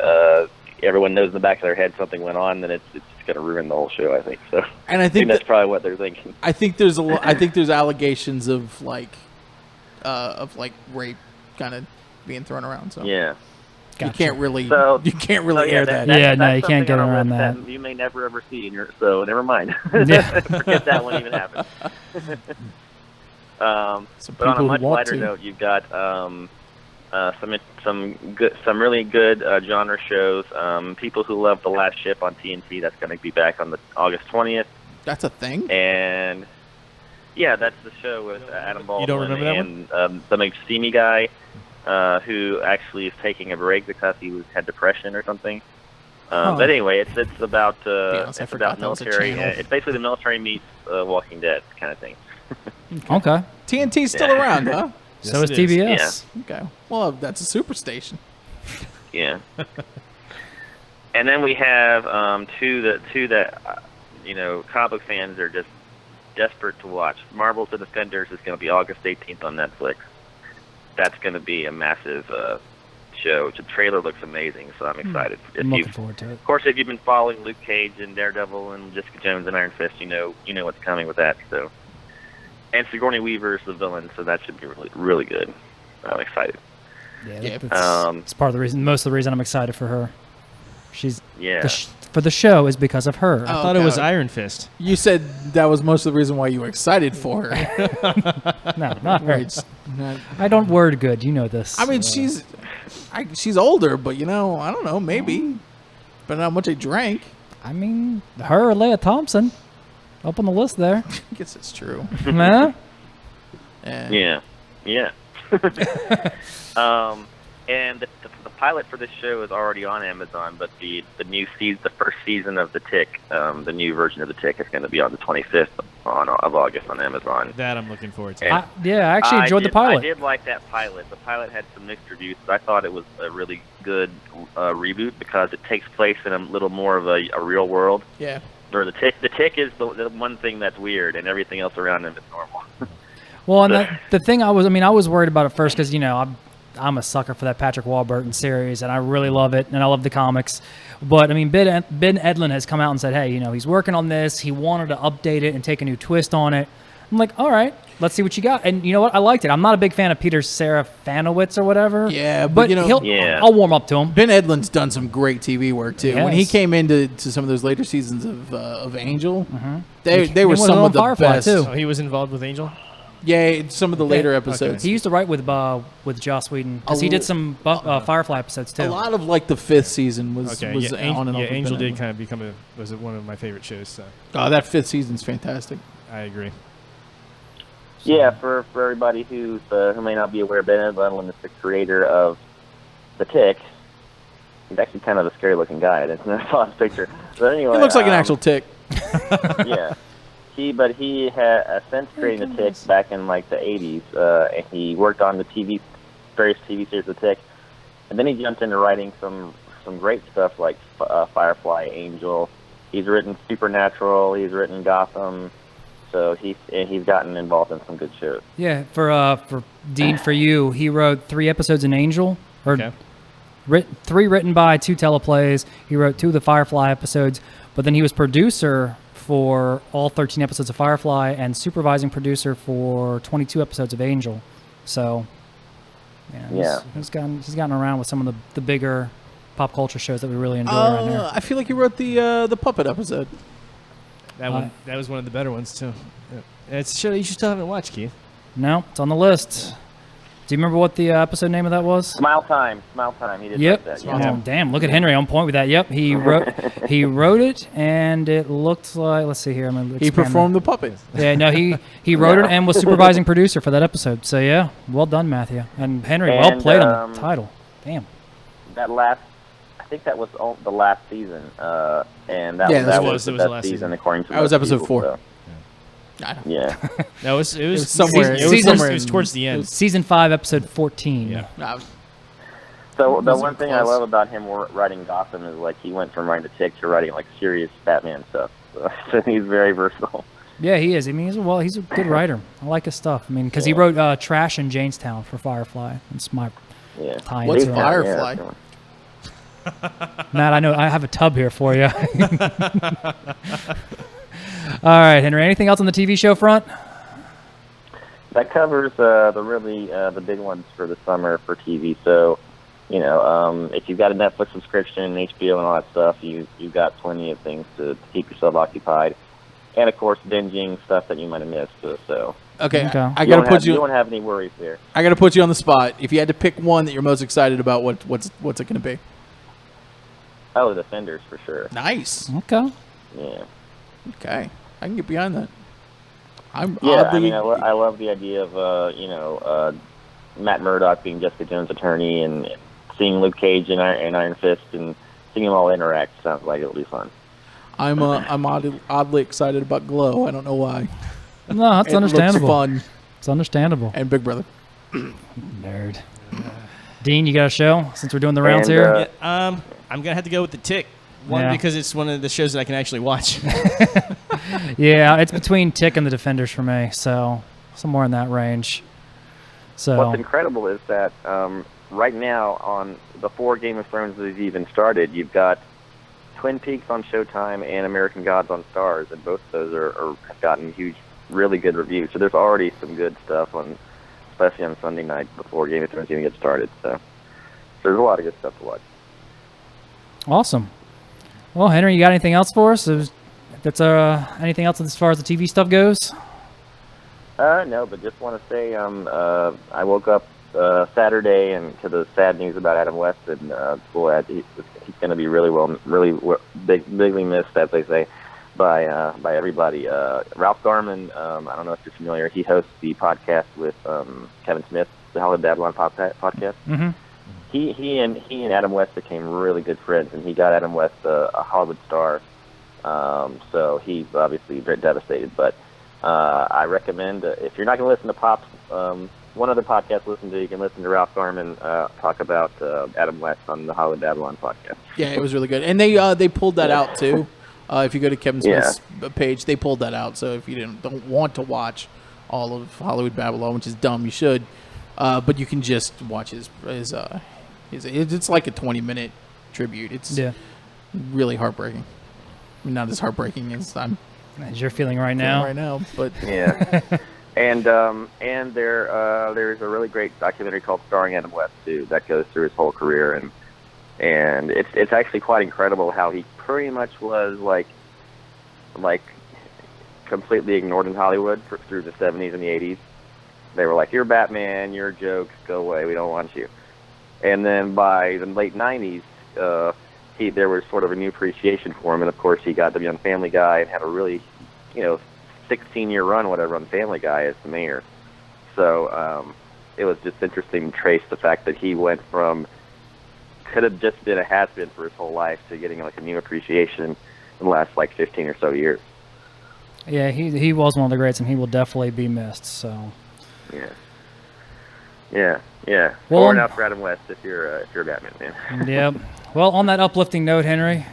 everyone knows in the back of their head something went on, then it's going to ruin the whole show. I think so. And I I think think that's that, probably what they're thinking. I think there's I think there's allegations of like rape kind of being thrown around. So Yeah. you Gotcha. can't really So- air that. Yeah, no, that's you can't something get on a around list that. You may never ever see in your. So never mind. Yeah. Forget that one even happened. Some But on a people who much want lighter to. note, you've got some really good genre shows. People who love The Last Ship on TNT. That's going to be back on the August 20th. That's a thing. And yeah, that's the show with Adam Baldwin don't remember that one? and the McSteamy guy, who actually is taking a break because he had depression or something. But anyway, it's about honest, I it's forgot about that was a military. channel. It's basically the military meets Walking Dead kind of thing. Okay. TNT's still around, huh? So is Yes, it is. TBS. Okay. Well, that's a superstation. Yeah. And then we have two that comic book fans are just desperate to watch. Marvel's The Defenders is going to be August 18th on Netflix. That's going to be a massive show. The trailer looks amazing, so I'm excited. I'm looking forward to it. Of course, if you've been following Luke Cage and Daredevil and Jessica Jones and Iron Fist, you know what's coming with that. So, and Sigourney Weaver is the villain, so that should be really, really good. I'm excited. Yeah. It's part of the reason. Most of the reason I'm excited for her. She's Yeah. for the show is because of her. I thought it was okay. Iron Fist. You said that was most of the reason why you were excited for her. No, not her. It's not- I don't word good. You know this. I mean, she's older, but I don't know, maybe. But how much I drank. I mean, her or Leia Thompson, up on the list there. I guess it's true. Huh? Yeah. Yeah. And the pilot for this show is already on Amazon, but the first season of The Tick, the new version of The Tick, is going to be on the 25th of August on Amazon. That I'm looking forward to. And I actually enjoyed the pilot. I did like that pilot. The pilot had some mixed reviews, but I thought it was a really good reboot because it takes place in a little more of a real world. Yeah. Or the Tick is the one thing that's weird, and everything else around him is normal. Well, and the thing I was worried about at first because I'm a sucker for that Patrick Warburton series, and I really love it, and I love the comics. But I mean, Ben Edlund has come out and said, hey, he's working on this. He wanted to update it and take a new twist on it. I'm like, all right, let's see what you got. And you know what? I liked it. I'm not a big fan of Peter Serafinowicz or whatever. Yeah, but Yeah. I'll warm up to him. Ben Edlund's done some great TV work too. When he Yes. came into some of those later seasons of Angel, Mm-hmm. they He were was some on of the Firefly, best. too. Oh, he was involved with Angel? Yeah, some of the later episodes. He used to write with Joss Whedon because he did some Firefly episodes too. A lot of like the fifth season was Okay, was yeah, on and off. with Angel Ben did Edlund. kind of become was one of my favorite shows, so Oh, that fifth season's fantastic. I agree. Yeah, for everybody who may not be aware, Ben Edlund is the creator of The Tick, He's actually kind of a scary-looking guy. I didn't saw his picture. But anyway, He looks like an actual tick. Yeah. He had since creating the Tick back in like the 80s, and he worked on the various TV series of the Tick, and then he jumped into writing some great stuff like Firefly, Angel. He's written Supernatural. He's written Gotham. So he's gotten involved in some good shows. Yeah, for Dean, for you, he wrote 3 episodes in Angel, or Okay. 3 written by, 2 teleplays. He wrote 2 of the Firefly episodes, but then he was producer for all 13 episodes of Firefly and supervising producer for 22 episodes of Angel. So, he's gotten around with some of the bigger pop culture shows that we really enjoy right here. I feel like he wrote the puppet episode. That was one of the better ones too. Yeah. It's a show you still haven't watched, Keith. No, it's on the list. Do you remember what the episode name of that was? Smile Time. He did Yep. write that. Oh, Yeah. damn! Look at Henry on point with that. Yep, he wrote it, and it looked like. Let's see here. I'm gonna He expand performed the puppet. Yeah, no, he wrote it and was supervising producer for that episode. So yeah, well done, Matthew and Henry. Well And, played on the title. Damn. I think that was the last season, and that Yeah, that was it the was the best last season season. according to That was most episode people, 4. so, I don't- yeah. No, it was somewhere- It was, season- it was towards the end. Season 5, episode 14. Yeah. Nah, So the Those one are thing I close. love about him writing Gotham is like he went from writing the Tick to writing like serious Batman stuff. So he's very versatile. Yeah, he is. I mean, he's a good writer. I like his stuff. I mean, because he wrote Trash in Janestown for Firefly. It's my Yeah. tie What's into it. Firefly? Yeah. Matt, I know I have a tub here for you. All right, Henry. Anything else on the TV show front? That covers the big ones for the summer for TV. So, if you've got a Netflix subscription, HBO, and all that stuff, you've got plenty of things to keep yourself occupied, and of course, binging stuff that you might have missed. So Okay, Okay. I you gotta don't put you you. don't have any worries there. I gotta put you on the spot. If you had to pick one that you're most excited about, what's it gonna be? Oh, the Defenders for sure. Nice. Okay. Yeah. Okay, I can get behind that. I'm Yeah, oddly. I love the idea of Matt Murdock being Jessica Jones' attorney and seeing Luke Cage and Iron Fist and seeing them all interact sounds like it'll be fun. I'm oddly excited about Glow. I don't know why. No, that's It understandable. looks fun. It's understandable. And Big Brother. Nerd. Dean, you got a show since we're doing the rounds And, here? Yeah, I'm gonna have to go with the Tick. One, Yeah. because it's one of the shows that I can actually watch. Yeah, it's between Tick and the Defenders for me, so somewhere in that range. So What's incredible is that right now, before Game of Thrones has even started, you've got Twin Peaks on Showtime and American Gods on Stars, and both of those have gotten huge, really good reviews. So there's already some good stuff especially on Sunday night before Game of Thrones even gets started. So there's a lot of good stuff to watch. awesome. Well, Henry, you got anything else for us? That's anything else as far as the TV stuff goes? No, but just want to say I woke up Saturday and to the sad news about Adam West, and boy, he's going to be bigly missed, as they say, by everybody. Ralph Garman, I don't know if you're familiar. He hosts the podcast with Kevin Smith, the Hollywood Babylon podcast. Mm-hmm. He and Adam West became really good friends, and he got Adam West a Hollywood star. So he's obviously very devastated, but. I recommend if you're not going to listen to Pop's one other podcast to listen to, you can listen to Ralph Garman talk about Adam West on the Hollywood Babylon podcast. Yeah, it was really good, and they pulled that out too. If you go to Kevin Smith's page, they pulled that out. So if you don't want to watch all of Hollywood Babylon, which is dumb, you should. But you can just watch his it's like a 20-minute tribute. It's really heartbreaking. I mean, not as heartbreaking as I'm As you're feeling right feeling now. right now, but Yeah, and there's a really great documentary called Starring Adam West too that goes through his whole career, and it's actually quite incredible how he pretty much was like completely ignored in Hollywood through the 70s and the 80s. They were like, "You're Batman, you're a joke, go away, we don't want you." And then by the late 90s, there was sort of a new appreciation for him, and of course he got to be on Family Guy and had a really, 16-year run, whatever, on Family Guy as the mayor. So it was just interesting to trace the fact that he went from could have just been a has-been for his whole life to getting like a new appreciation in the last like 15 or so years. Yeah, he was one of the greats, and he will definitely be missed. So. Yeah. Well, Pouring out for Adam West if you're a Batman fan. Yep. Well, on that uplifting note, Henry.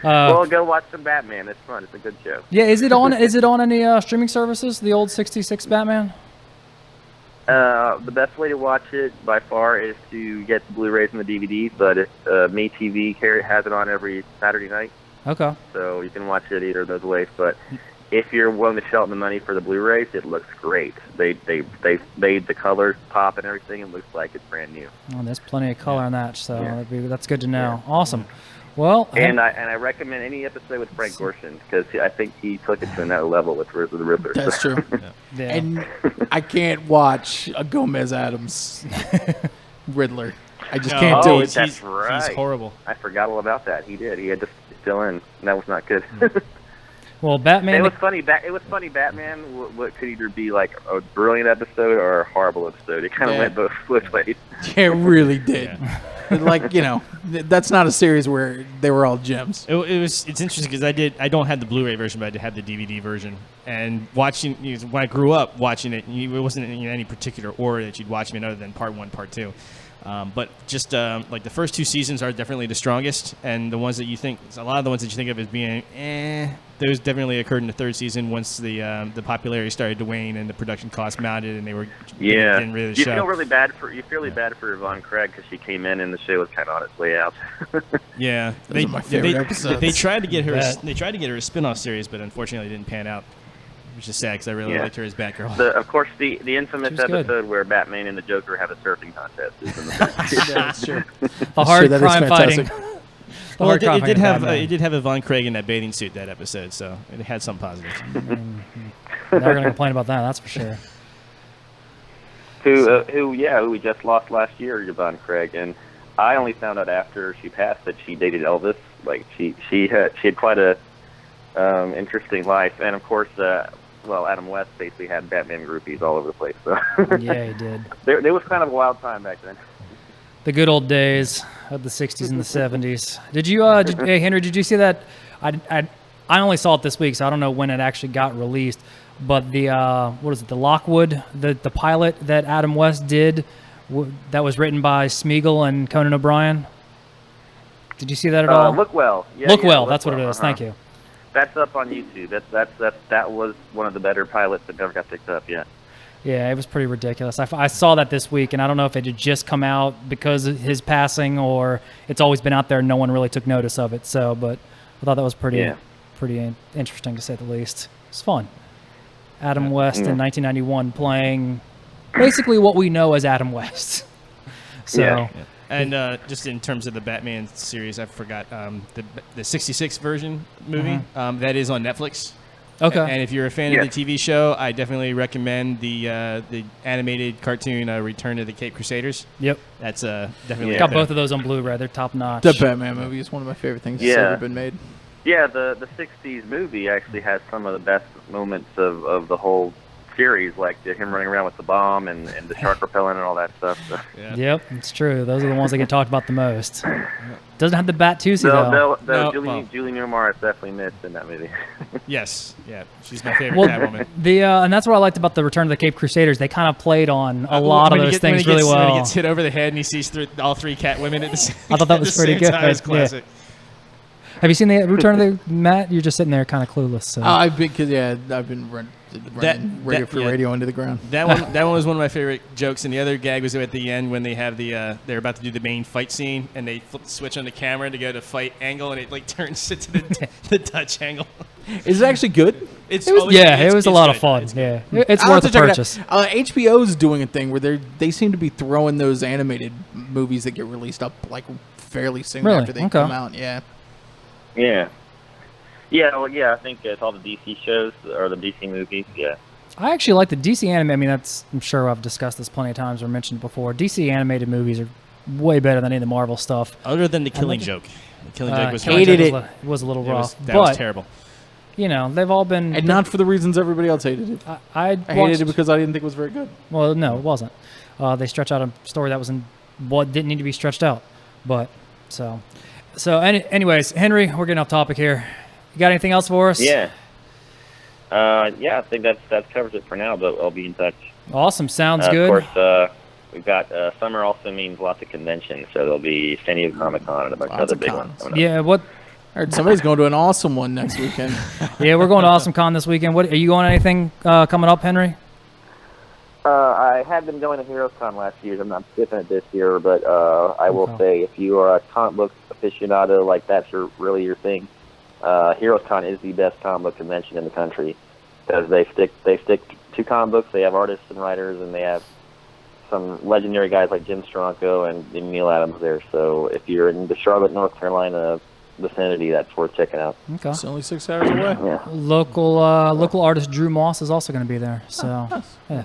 Well, go watch some Batman. It's fun. It's a good show. Yeah, is it on? Is it on any streaming services? The old '66 Batman. The best way to watch it by far is to get the Blu-rays and the DVDs, but MeTV has it on every Saturday night, Okay. so you can watch it either of those ways. But if you're willing to shell out the money for the Blu-rays, it looks great. They made the colors pop and everything. It looks like it's brand new. Oh, there's plenty of color in that, so Yeah. that's good to know. Awesome. Well, And I recommend any episode with Frank Gorshin because I think he took it to another level with the Riddler. That's true. yeah. And I can't watch a Gomez Adams Riddler. I just can't do it. That's right. He's horrible. I forgot all about that. He did. He had to fill in. And that was not good. Well, Batman. It was funny. It was funny. Batman. What could either be like a brilliant episode or a horrible episode? It kind of went both ways. Yeah, it really did. Like, that's not a series where they were all gems. It's interesting because I don't have the Blu-ray version, but I did have the DVD version. And watching when I grew up watching it, it wasn't in any particular order that you'd watch them in other than part 1, part 2. But just like the first 2 seasons are definitely the strongest, and the ones that you think a lot of the ones that you think of as being those definitely occurred in the 3rd season once the popularity started to wane and the production costs mounted and they were getting rid of the You show. feel really bad for bad for Yvonne Craig because she came in and the show was kind of on its way out. Yeah, Those are my favorite episodes. They tried to get her. Bet. They tried to get her a spin-off series, but unfortunately, it didn't pan out. Which is sad because I really liked her as Batgirl. Of course, the infamous She was good. episode where Batman and the Joker have a surfing contest is in the first season. Yeah, that's true. the hard that is crime fighting. fantastic. The Well, hard crime it did fighting have Batman. it did have Yvonne Craig in that bathing suit that episode, so it had some positives. They're going to complain about that. That's for sure. who we just lost last year, Yvonne Craig, and I only found out after she passed that she dated Elvis. Like she had quite a interesting life, and of course, Adam West basically had Batman groupies all over the place. So Yeah, he did. there was kind of a wild time back then. The good old days of the '60s and the '70s. Did you, hey Henry? Did you see that? I only saw it this week, so I don't know when it actually got released. But the what is it? The Lockwood, the pilot that Adam West did, that was written by Smeagol and Conan O'Brien. Did you see that at all? Look Well. Yeah, Look yeah, Well. That's what it is. uh-huh. Thank you. That's up on YouTube. That was one of the better pilots that never got picked up yet. Yeah, it was pretty ridiculous. I saw that this week, and I don't know if it had just come out because of his passing or it's always been out there and no one really took notice of it. So, but I thought that was pretty interesting to say the least. It's fun. Adam West in 1991 playing basically what we know as Adam West. So, Yeah. And just in terms of the Batman series, I forgot the '66 version movie that is on Netflix. okay. And if you're a fan Yes. of the TV show, I definitely recommend the animated cartoon Return of the Cape Crusaders. Yep. That's definitely Yeah. Got both of those on Blu-ray. They're top notch. The Batman movie is one of my favorite things that's Yeah. ever been made. Yeah, the '60s movie actually has some of the best moments of the whole series, like him running around with the bomb and the shark repellent and all that stuff. So. Yeah. Yep, it's true. Those are the ones that get talked about the most. Doesn't have the Bat-Tusi, though. No, Julie Newmar is definitely missed in that movie. Yes. Yeah. She's my favorite Well, Catwoman. and that's what I liked about the Return of the Cape Crusaders. They kind of played on a lot of When he those when things he gets, really When he well. gets hit over the head and he sees all 3 Catwomen at the same I thought that at was the pretty same good. time. It's Yeah. classic. Have you seen the Return of the Matt? You're just sitting there kind of clueless. So. I've been running radio into the ground. That one was one of my favorite jokes, and the other gag was at the end when they have they're about to do the main fight scene, and they flip the switch on the camera to go to fight angle, and it like turns it to the Dutch angle. Is it actually good? It's it was a lot of good. fun. It's Yeah, it's I'll worth have the to check it purchase. out. HBO's doing a thing where they seem to be throwing those animated movies that get released up like fairly soon Really? after they Okay. come out. Yeah. Yeah. Yeah, well, yeah, I think it's all the DC shows or the DC movies. Yeah. I actually like the DC anime. I mean, I'm sure I've discussed this plenty of times or mentioned before. DC animated movies are way better than any of the Marvel stuff. Other than the Killing like it. Joke. The Killing Joke was Killing Hated Joke it. was a little rough, that was but terrible. you know they've all been. And not for the reasons everybody else hated it. I I hated it because I didn't think it was very good. Well, no, it wasn't. They stretch out a story that was what didn't need to be stretched out. But anyways, Henry, we're getting off topic here. You got anything else for us? Yeah. Yeah, I think that covers it for now, but I'll be in touch. Awesome. Sounds good. Of course, we've got summer also means lots of conventions, so there'll be San Diego Comic-Con and a bunch of Lots other of big cons. ones coming up. Yeah. What? I heard somebody's going to an awesome one next weekend. Yeah, we're going to Awesome Con this weekend. What are you going to anything coming up, Henry? I had been going to Heroes Con last year. I'm not skipping it this year, but I will say if you are a comic book aficionado, like that's really your thing, Heroes Con is the best comic book convention in the country because they stick to comic books. They have artists and writers, and they have some legendary guys like Jim Steranko and Neil Adams there. So if you're in the Charlotte, North Carolina vicinity, that's worth checking out. Okay. It's only 6 hours away. Yeah. Local artist Drew Moss is also going to be there. So, yeah.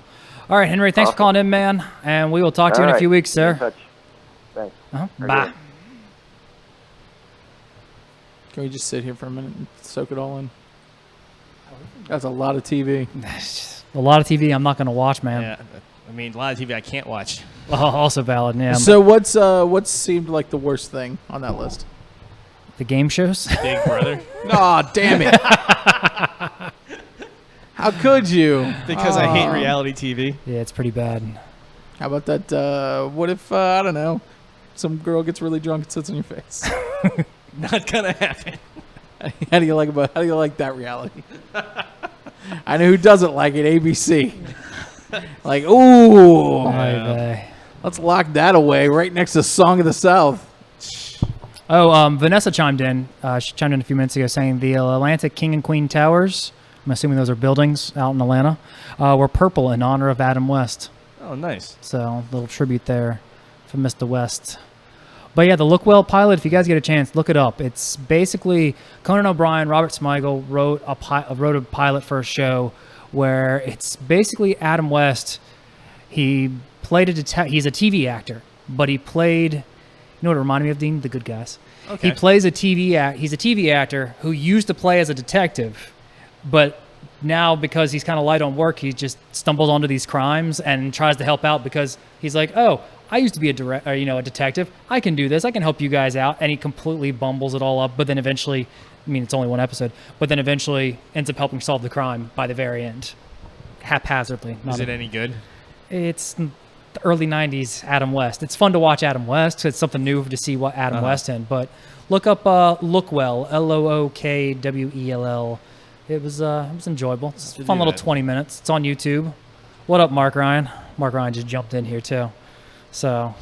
All right, Henry, thanks for calling in, man, and we will talk to you in a few weeks, Be in sir. touch. Thanks. Bye. Very good. Can we just sit here for a minute and soak it all in? That's a lot of TV. A lot of TV I'm not going to watch, man. Yeah, I mean, a lot of TV I can't watch. Oh, also valid, yeah. So what's seemed like the worst thing on that list? The game shows? Big Brother. Oh, damn it. How could you? Because I hate reality TV. Yeah, it's pretty bad. How about that? What if, I don't know, some girl gets really drunk and sits on your face? Not gonna happen. How do you like that reality? I know who doesn't like it, ABC. Like, ooh, Bye. let's lock that away right next to Song of the South. Oh, Vanessa chimed in. She chimed in a few minutes ago saying the Atlantic King and Queen Towers, I'm assuming those are buildings out in Atlanta, were purple in honor of Adam West. Oh, nice. So, a little tribute there from Mr. West. But yeah, the Look Well pilot, if you guys get a chance, look it up. It's basically Conan O'Brien, Robert Smigel wrote a pilot for a show where it's basically Adam West. He played he's a TV actor, but he played, you know what it reminded me of, Dean? The Good Guys. Okay. He plays he's a TV actor who used to play as a detective, but now because he's kind of light on work, he just stumbles onto these crimes and tries to help out because he's like, oh, I used to be a detective. I can do this. I can help you guys out. And he completely bumbles it all up. But then eventually, I mean, it's only one episode, but then eventually ends up helping solve the crime by the very end, haphazardly. Is it any good? It's the early 90s Adam West. It's fun to watch Adam West. It's something new to see what Adam West in. But look up Lookwell, Lookwell. It was enjoyable. It's a fun little 20 minutes. It's on YouTube. What up, Mark Ryan? Mark Ryan just jumped in here, too. So,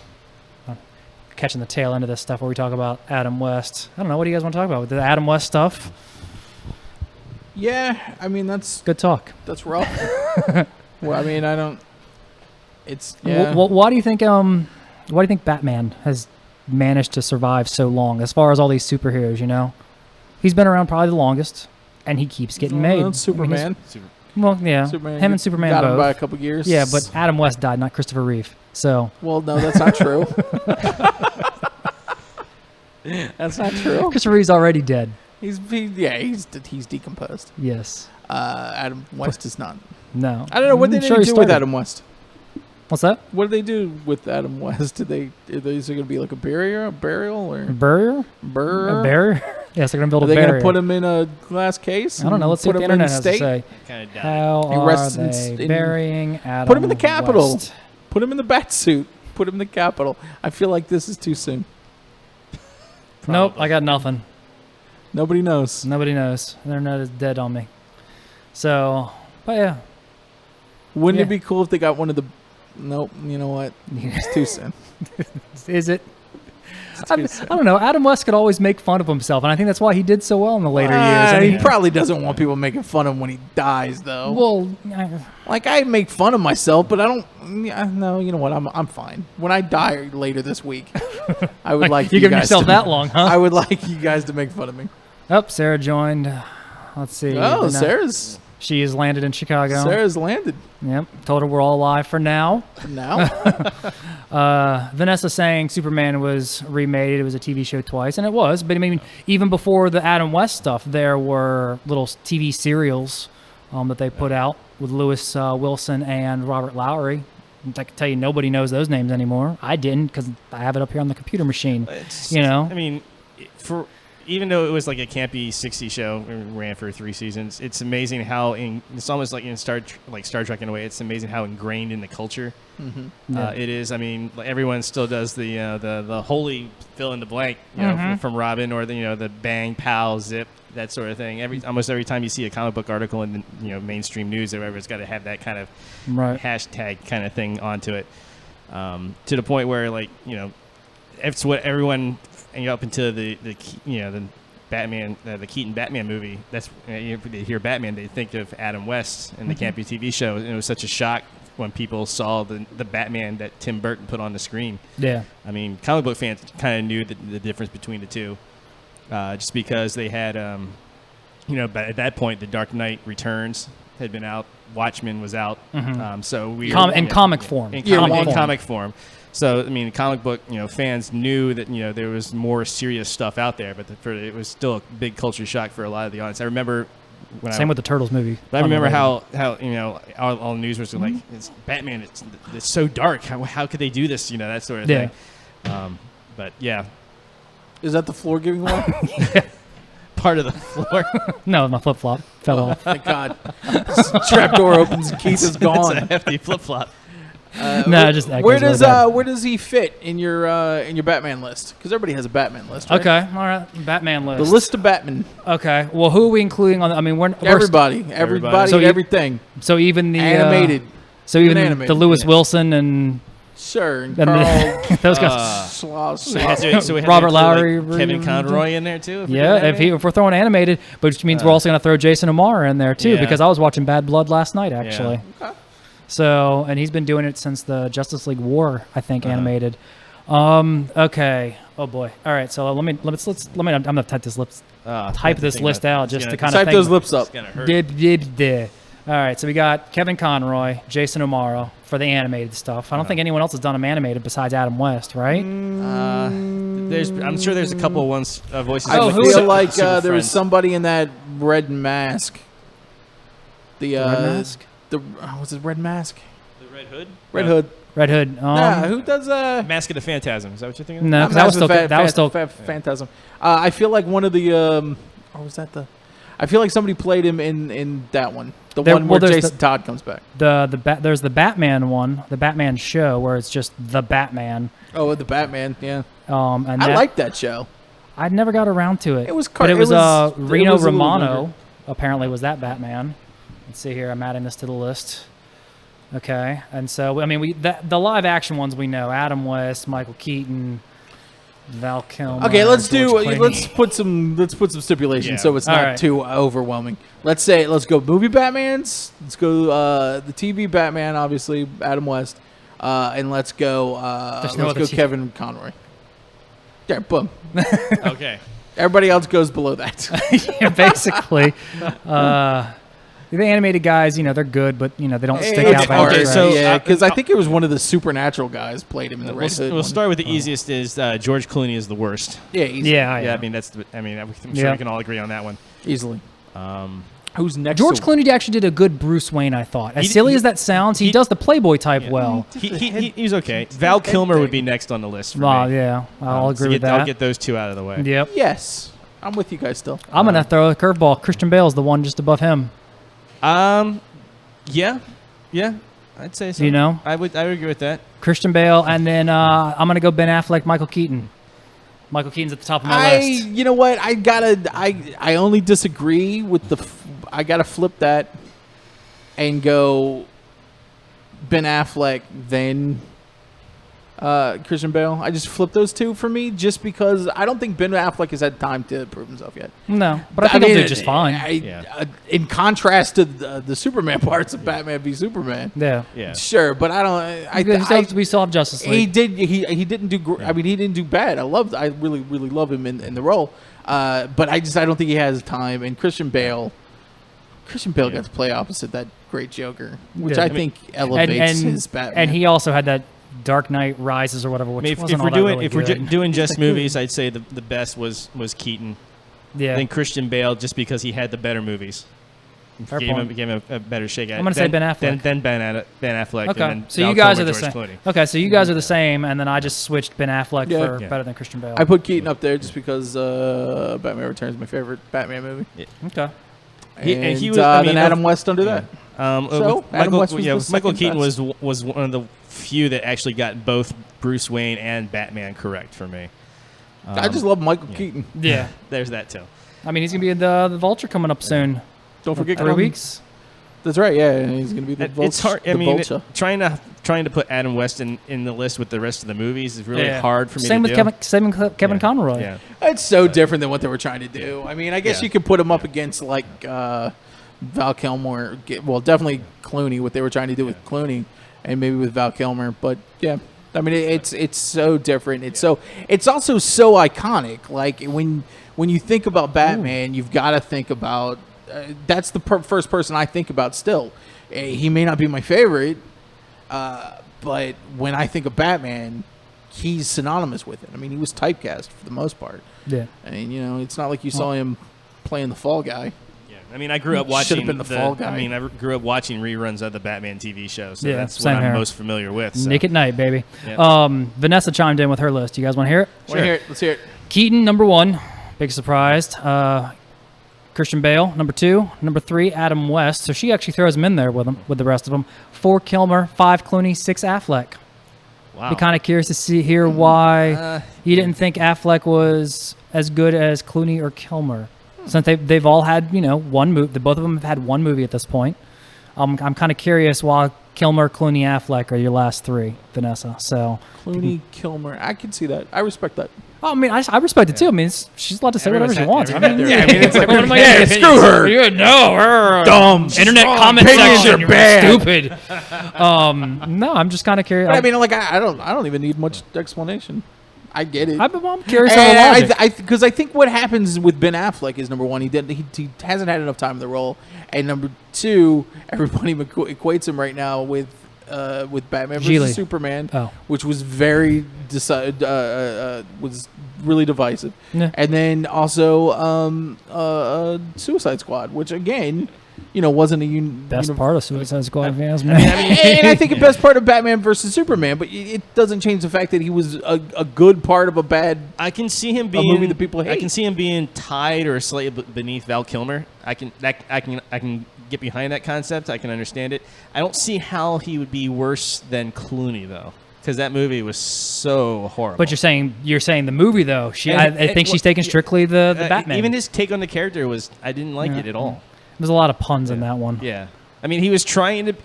catching the tail end of this stuff where we talk about Adam West. I don't know. What do you guys want to talk about? The Adam West stuff? Yeah, I mean, that's Good talk. rough. Well, I mean, I don't. It's yeah. Why do you think Batman has managed to survive so long as far as all these superheroes, you know? He's been around probably the longest, and he keeps getting made. Well, Superman. Well, yeah. Superman. Him and Superman got both. him by a couple years. Yeah, but Adam West died, not Christopher Reeve. So, well, no, that's not true. That's not true. Christopher Reeve's already dead. He's decomposed. Yes. Adam West is not. No. I don't know what I'm they sure he do with started. Adam West. What's that? What do they do with Adam West? Is it going to be like a burial, or A barrier? burr? A barrier? Yes, they're going to build Are a they barrier. going to put him in a glass case? I don't know. Let's see put what the him in internet has to state? say. Kind of died. How He are rests in- they in- burying Adam Put him in the Capitol. West? Put him in the bat suit. Put him in the Capitol. I feel like this is too soon. Nope, Probably. I got nothing. Nobody knows. Nobody knows. The internet is dead on me. So, but yeah. Wouldn't Yeah. it be cool if they got one of the? Nope. You know what? It's too soon. Is it? It's I too soon. don't know. Adam West could always make fun of himself, and I think that's why he did so well in the later years. I he mean, probably doesn't want people making fun of him when he dies, though. well, Like I make fun of myself, but I don't. No, you know what? I'm fine. When I die later this week, I would like you you giving guys yourself to, that long, huh? I would like you guys to make fun of me. Oh, Sarah joined. Let's see. Oh, Vanessa- Sarah's She has landed in Chicago. Sarah's landed Yep. Told her we're all alive for now. now. Vanessa saying Superman was remade. It was a TV show twice, and it was. But I mean, even before the Adam West stuff, there were little TV serials that they put out with Lewis Wilson and Robert Lowry. I can tell you nobody knows those names anymore. I didn't because I have it up here on the computer machine. It's, You know? I mean, for even though it was like a campy 60s show, it ran for 3 seasons. It's amazing how it's almost like in Star Trek in a way. It's amazing how ingrained in the culture Yeah. it is. I mean, like, everyone still does the holy fill in the blank, you know, from Robin, or the bang pow zip, that sort of thing. Almost every time you see a comic book article in the mainstream news, everyone's got to have that kind of Right. hashtag kind of thing onto it, to the point where it's what everyone, and up into the Batman, the Keaton Batman movie. That's if they hear Batman, they think of Adam West and the campy TV show. And it was such a shock when people saw the Batman that Tim Burton put on the screen. Yeah. I mean, comic book fans kind of knew the difference between the two, just because they had, but at that point, The Dark Knight Returns had been out, Watchmen was out, so we In comic form. in Comic comic, form. comic form. So I mean, comic book fans knew that there was more serious stuff out there, but it was still a big culture shock for a lot of the audience. I remember when Same with the Turtles movie. But I remember Unrelated. how all the news was like, it's Batman. It's so dark. How could they do this? That sort of Yeah. thing. But yeah, Is that the floor giving way? part of the floor. No, my flip flop fell off. Thank God. Trapdoor opens and Keith is It's a gone. hefty flip flop. No, just echoes Where really does bad. where does he fit in your Batman list? Because everybody has a Batman list. Right? Okay, all right. Batman list. The list of Batman. Okay. Well, who are we including on? I mean, we're Everybody, So you- everything. So even the Animated. So even animated, the Lewis yeah. Wilson and Sure. And And Carl those guys. Schloss. So we had to Robert include, like, Lowry, Kevin Conroy in there too. Yeah, if we're throwing animated, but which means we're also going to throw Jason O'Mara in there too, Yeah. because I was watching Bad Blood last night actually. Okay. So, and he's been doing it since the Justice League War, I think, Uh-huh. animated. Okay. Oh boy. All right. So let me. I'm gonna type this list out just to kind of Type those lips up. Dib. All right. So we got Kevin Conroy, Jason O'Mara for the animated stuff. I don't think anyone else has done them animated besides Adam West, right? I'm sure there's a couple of ones voices. I of, who- feel Super like there was friends. somebody in that red mask. The Red Mask? Was it Red Mask? The Red Hood. Red Hood. Red Hood. Yeah, who does Mask of the Phantasm. Is that what you're thinking? No, not 'cause that was Mask still of that was still Phantasm. I feel like one of the or was that the? I feel like somebody played him in that one. The There- one well, where there's Jason Todd comes back. there's the Batman one, the Batman show where it's just the Batman. Oh, the Batman. Yeah, And I that, liked that show. I never got around to it. It was but it it was was- it Reno was a little Romano. younger. Apparently, was that Batman? Let's see here. I'm adding this to the list. Okay, and so I mean, the live action ones we know: Adam West, Michael Keaton, Val Kilmer. Okay, let's George Clooney. let's put some stipulations Yeah. so it's All not right. too overwhelming. Let's go movie Batmans. Let's go the TV Batman, obviously Adam West, and let's go There's no let's other go TV. Kevin Conroy. There, boom. Okay. Everybody else goes below that. Yeah, basically. The animated guys, they're good, but they don't stick It's out by hard. much, Okay, right? so- yeah, because I think it was one of the Supernatural guys played him in the Red Hood. We'll one. start with the easiest. Is George Clooney is the worst. Yeah, easily. yeah. I mean that's. I'm sure Yeah. we can all agree on that one. Easily. Who's next? George to Clooney actually did a good Bruce Wayne, I thought. As He- silly he- as that sounds, he he- does the Playboy type well. He's okay. Val Kilmer would be next on the list for Well, me. yeah, I'll agree with I'll that. get those two out of the way. Yep. Yes, I'm with you guys still. I'm going to throw a curveball. Christian Bale's the one just above him. Yeah, I'd say so. I would agree with that. Christian Bale, and then I'm going to go Ben Affleck, Michael Keaton. Michael Keaton's at the top of my list. You know what? I only disagree with I gotta flip that and go Ben Affleck, then Christian Bale. I just flipped those two for me just because I don't think Ben Affleck has had time to prove himself yet. No, but I think he'll do just fine. In contrast to the Superman parts of Batman v Superman. Yeah. Yeah. Sure, but I don't. We still have Justice He League. did. He didn't do. I mean, he didn't do bad. I really love him in the role. But I don't think he has time. And Christian Bale got to play opposite that great Joker, which Yeah. I think elevates and, his Batman. and he also had that Dark Knight Rises or whatever, which I mean, if wasn't we're all that doing really good. doing just movies, I'd say the best was Keaton. Yeah. Then Christian Bale, just because he had the better movies. Fair gave point. him a better shake at it. I'm gonna say Ben Affleck. Then Ben Affleck. Okay, And then so you Val guys Kilmer, are the George same. Clooney. Okay, so you guys are the same, and then I just switched Ben Affleck Yeah. for Yeah. better than Christian Bale. I put Keaton up there just because Batman Returns is my favorite Batman movie. Okay. And he was- I mean, then Adam West under that. So Adam Michael, West was the Michael second Keaton best. was one of the few that actually got both Bruce Wayne and Batman correct for me. I just love Michael Keaton. Yeah. There's that too. I mean, he's gonna be in the Vulture coming up soon. Don't forget 3 weeks. That's right. Yeah, and he's gonna be the It's hard. I the mean, Vulture. trying to put Adam West in the list with the rest of the movies is really Yeah. hard for me Same to with do. Kevin Yeah. Conroy. Yeah. It's so different than what they were trying to do. I mean, I guess Yeah. you could put him up against like Val Kilmer. Well, definitely Clooney. What they were trying to do with Clooney, and maybe with Val Kilmer. But yeah, I mean, it's so different. It's also so iconic. Like when you think about Batman, you've got to think about. That's the first person I think about. Still, he may not be my favorite, but when I think of Batman, he's synonymous with it. I mean, he was typecast for the most part. Yeah. I mean, it's not like you saw him playing the Fall Guy. Yeah. I mean, I grew up Should've watching been the Fall Guy. I mean, I grew up watching reruns of the Batman TV show, so Yeah, that's what same I'm here. most familiar with. So. Nick at Night, baby. Yeah. Vanessa chimed in with her list. You guys want to hear it? Wanna hear it? Let's hear it. Keaton, number 1. Big surprise. Christian Bale, number 2. Number 3, Adam West. So she actually throws him in there with the rest of them. 4, Kilmer. 5, Clooney. 6, Affleck. Wow. Be kind of curious to hear why you didn't think Affleck was as good as Clooney or Kilmer, since they've all had one movie. Both of them have had one movie at this point. I'm kind of curious why Kilmer, Clooney, Affleck are your last 3, Vanessa. So Clooney, Kilmer. I can see that. I respect that. I mean, I respect it too. I mean, she's allowed to say whatever she wants. I mean, yeah, I mean, it's like, what am I yeah, gonna do? screw her. You no, Dumb. internet Strong comment opinions section. are You're bad. stupid. No, I'm just kind of curious. But I mean, like, I don't even need much explanation. I get it. I'm curious on the And logic. because I think what happens with Ben Affleck is, number one, he hasn't had enough time in the role, and number 2, everybody equates him right now with Batman Gigli. versus Superman, Oh. which was very was really divisive, Yeah. and then also Suicide Squad, which again, wasn't a Best part of Suicide Squad, if you ask me. and I think the best part of Batman versus Superman, but it doesn't change the fact that he was a good part of a bad. I can see him A being movie that people I hate. can see him being tied or slightly beneath Val Kilmer. I can get behind that concept. I can understand it. I don't see how he would be worse than Clooney though, because that movie was so horrible. But you're saying the movie though. I think she's taking strictly the Batman. Even his take on the character was I didn't like it at all. There's a lot of puns in that one. Yeah, I mean he was trying to.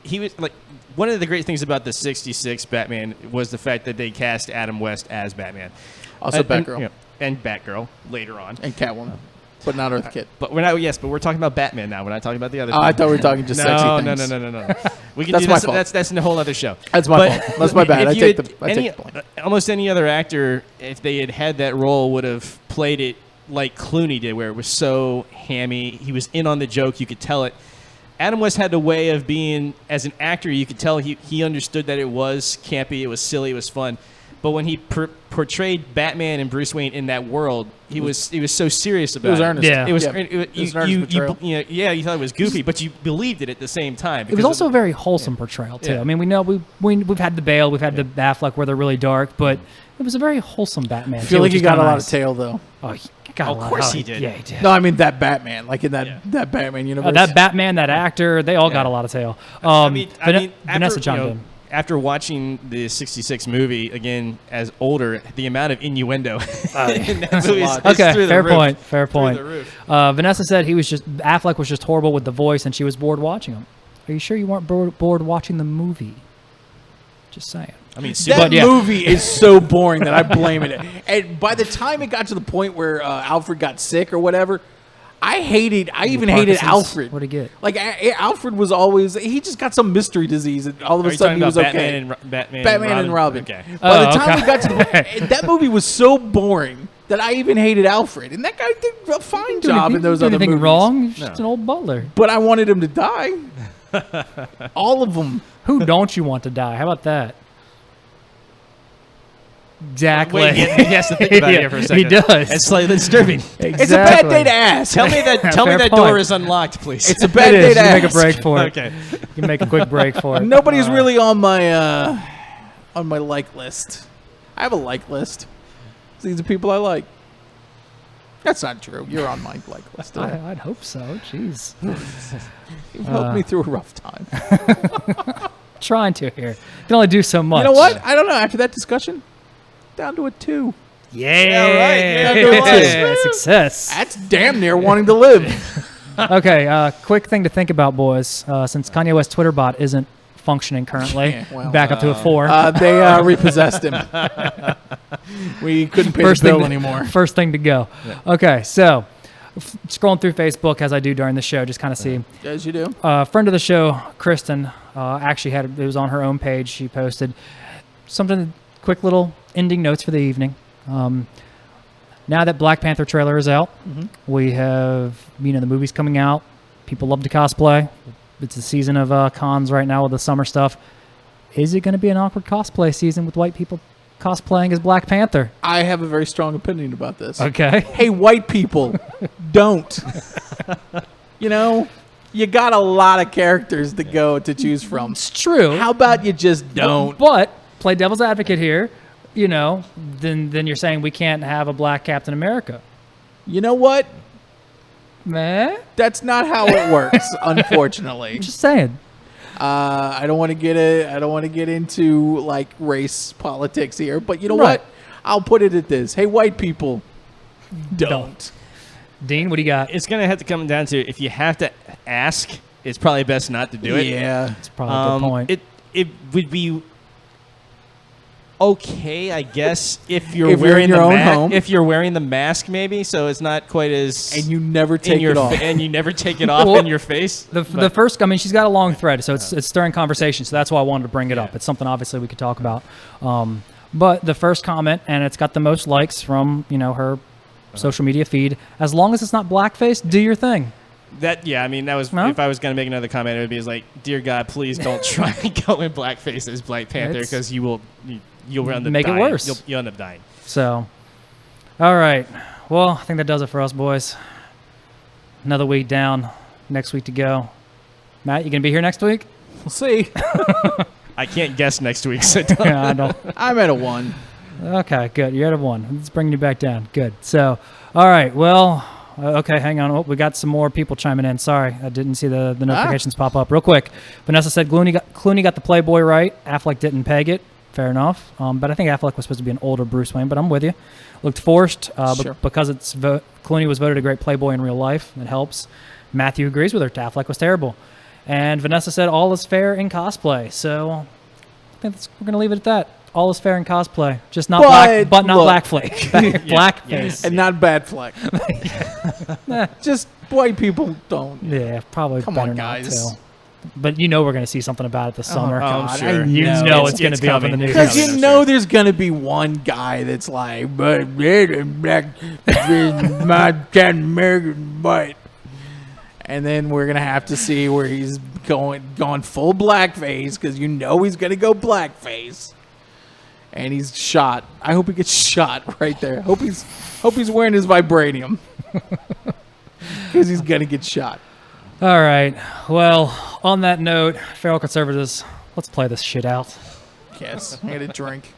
He was like one of the great things about the '66 Batman was the fact that they cast Adam West as Batman, Also, Batgirl and Batgirl later on. and Catwoman, but not Earth Kit. But we're not. Yes, but we're talking about Batman now. We're not talking about the other. Oh, I thought we were talking just sexy no, things. no. We can That's do my this. fault. That's a whole other show. That's my fault. That's my bad. if I you take had the point. Almost any other actor, if they had that role, would have played it like Clooney did, where it was so hammy. He was in on the joke. You could tell it. Adam West had a way of being, as an actor, you could tell he understood that it was campy, it was silly, it was fun. But when he portrayed Batman and Bruce Wayne in that world, he was so serious about it. It was earnest. Yeah. It was, Yeah. it It was an earnest portrayal. you thought it was goofy, but you believed it at the same time. It was also a very wholesome portrayal too. Yeah. I mean, we know we've had the Bale, we've had the Affleck where they're really dark, but it was a very wholesome Batman. I feel too, like which he is got a kinda lot nice. of tail though. Oh, he got a Of lot. course Oh, he did. Yeah, he did. No, I mean that Batman, like in that Yeah. that Batman universe. That Batman, that actor, they all got a lot of tail. Vanessa after, chimed in. After watching the '66 movie again as older, the amount of innuendo in that movie is Okay, through the fair roof. point. Fair Through point. the roof. Vanessa said Affleck was just horrible with the voice, and she was bored watching him. Are you sure you weren't bored watching the movie? Just saying. I mean, That But yeah. movie is so boring that I blame it. And by the time it got to the point where Alfred got sick or whatever, I even hated Parkinson's? Alfred. What'd he get? Like Alfred was always, he just got some mystery disease, and all of Are a you sudden talking he about was okay. Batman and Robin. Okay. By the Oh, time okay. we got to the, that movie was so boring that I even hated Alfred, and that guy did a fine job in those Did other anything movies. wrong? He's just an old butler. But I wanted him to die. All of them. Who don't you want to die? How about that? Exactly. Wait, he has to think about it here for a second. He does. It's slightly disturbing. It's a bad day to ask. Tell me that Fair door point. is unlocked, please. It's a bad It day is. to You ask. make a break for it. Okay. You can make a quick break for it. Nobody's really on my like list. I have a like list. These are people I like. That's not true. You're on my like list. I'd hope so. Jeez. You've helped me through a rough time. Trying to here. Can only do so much. You know what? I don't know. After that discussion, down to a 2. Yeah. right. Yeah, Success. That's damn near wanting to live. Okay. Quick thing to think about, boys. Since Kanye West's Twitter bot isn't functioning currently, Yeah, well, back up to a 4. They repossessed him. We couldn't pay the bill anymore. First thing to go. Okay, so scrolling through Facebook as I do during the show, just kind of see. As you do. Friend of the show, Kristen, actually it was on her own page. She posted something, quick little ending notes for the evening. Now that Black Panther trailer is out, we have, the movie's coming out. People love to cosplay. It's the season of cons right now with the summer stuff. Is it going to be an awkward cosplay season with white people cosplaying as Black Panther? I have a very strong opinion about this. Okay. Hey, white people, don't. You got a lot of characters to choose from. It's true. How about you just don't? But play devil's advocate here. Then you're saying we can't have a black Captain America. You know what? Meh? That's not how it works, unfortunately. Just saying. I don't want to get into like race politics here, but you know Right. what? I'll put it at this: hey, white people, don't. Dean, what do you got? It's going to have to come down to if you have to ask, it's probably best not to do it. Yeah. That's probably a good point. It would be okay, I guess, if you're If you're wearing in your the own mask. home. If you're wearing the mask, maybe, so it's not quite as And you never in take your it off. and you never take it off Well, in your face. The first, she's got a long thread, so it's stirring conversation. So that's why I wanted to bring it up. It's something obviously we could talk about. But the first comment, and it's got the most likes from her social media feed. As long as it's not blackface, do your thing. That was No? if I was going to make another comment, it would be like, dear God, please don't try and go in blackface as Black Panther It's- because you'll end up Make it dying. worse. You'll end up dying. So, all right. Well, I think that does it for us, boys. Another week down. Next week to go. Matt, you gonna be here next week? We'll see. I can't guess next week, so Yeah, I don't. I'm at a 1. Okay, good. You're at a 1. Let's bring you back down. Good. So, all right. Well, okay, hang on. Oh, we got some more people chiming in. Sorry, I didn't see the notifications pop up. Real quick. Vanessa said Clooney got the Playboy right. Affleck didn't peg it. Fair enough. But I think Affleck was supposed to be an older Bruce Wayne, but I'm with you. Looked forced Sure. because Clooney was voted a great Playboy in real life. It helps. Matthew agrees with her. Affleck was terrible. And Vanessa said all is fair in cosplay. So I think we're going to leave it at that. All is fair in cosplay. Just not But not look. black flake. Blackface. And not bad fleck. Just white people don't. Yeah, probably Come better on, not guys. to. But we're going to see something about it this summer. God, I'm sure. I You know. know it's going to be up in the coming. news. Because Yeah, you I'm know sure. there's going to be one guy that's like, but black is my Captain American butt. And then we're going to have to see where he's gone full blackface because he's going to go blackface. And he's shot. I hope he gets shot right there. Hope he's wearing his vibranium. Because he's going to get shot. All right. Well, on that note, feral conservatives, let's play this shit out. Yes. I had a drink.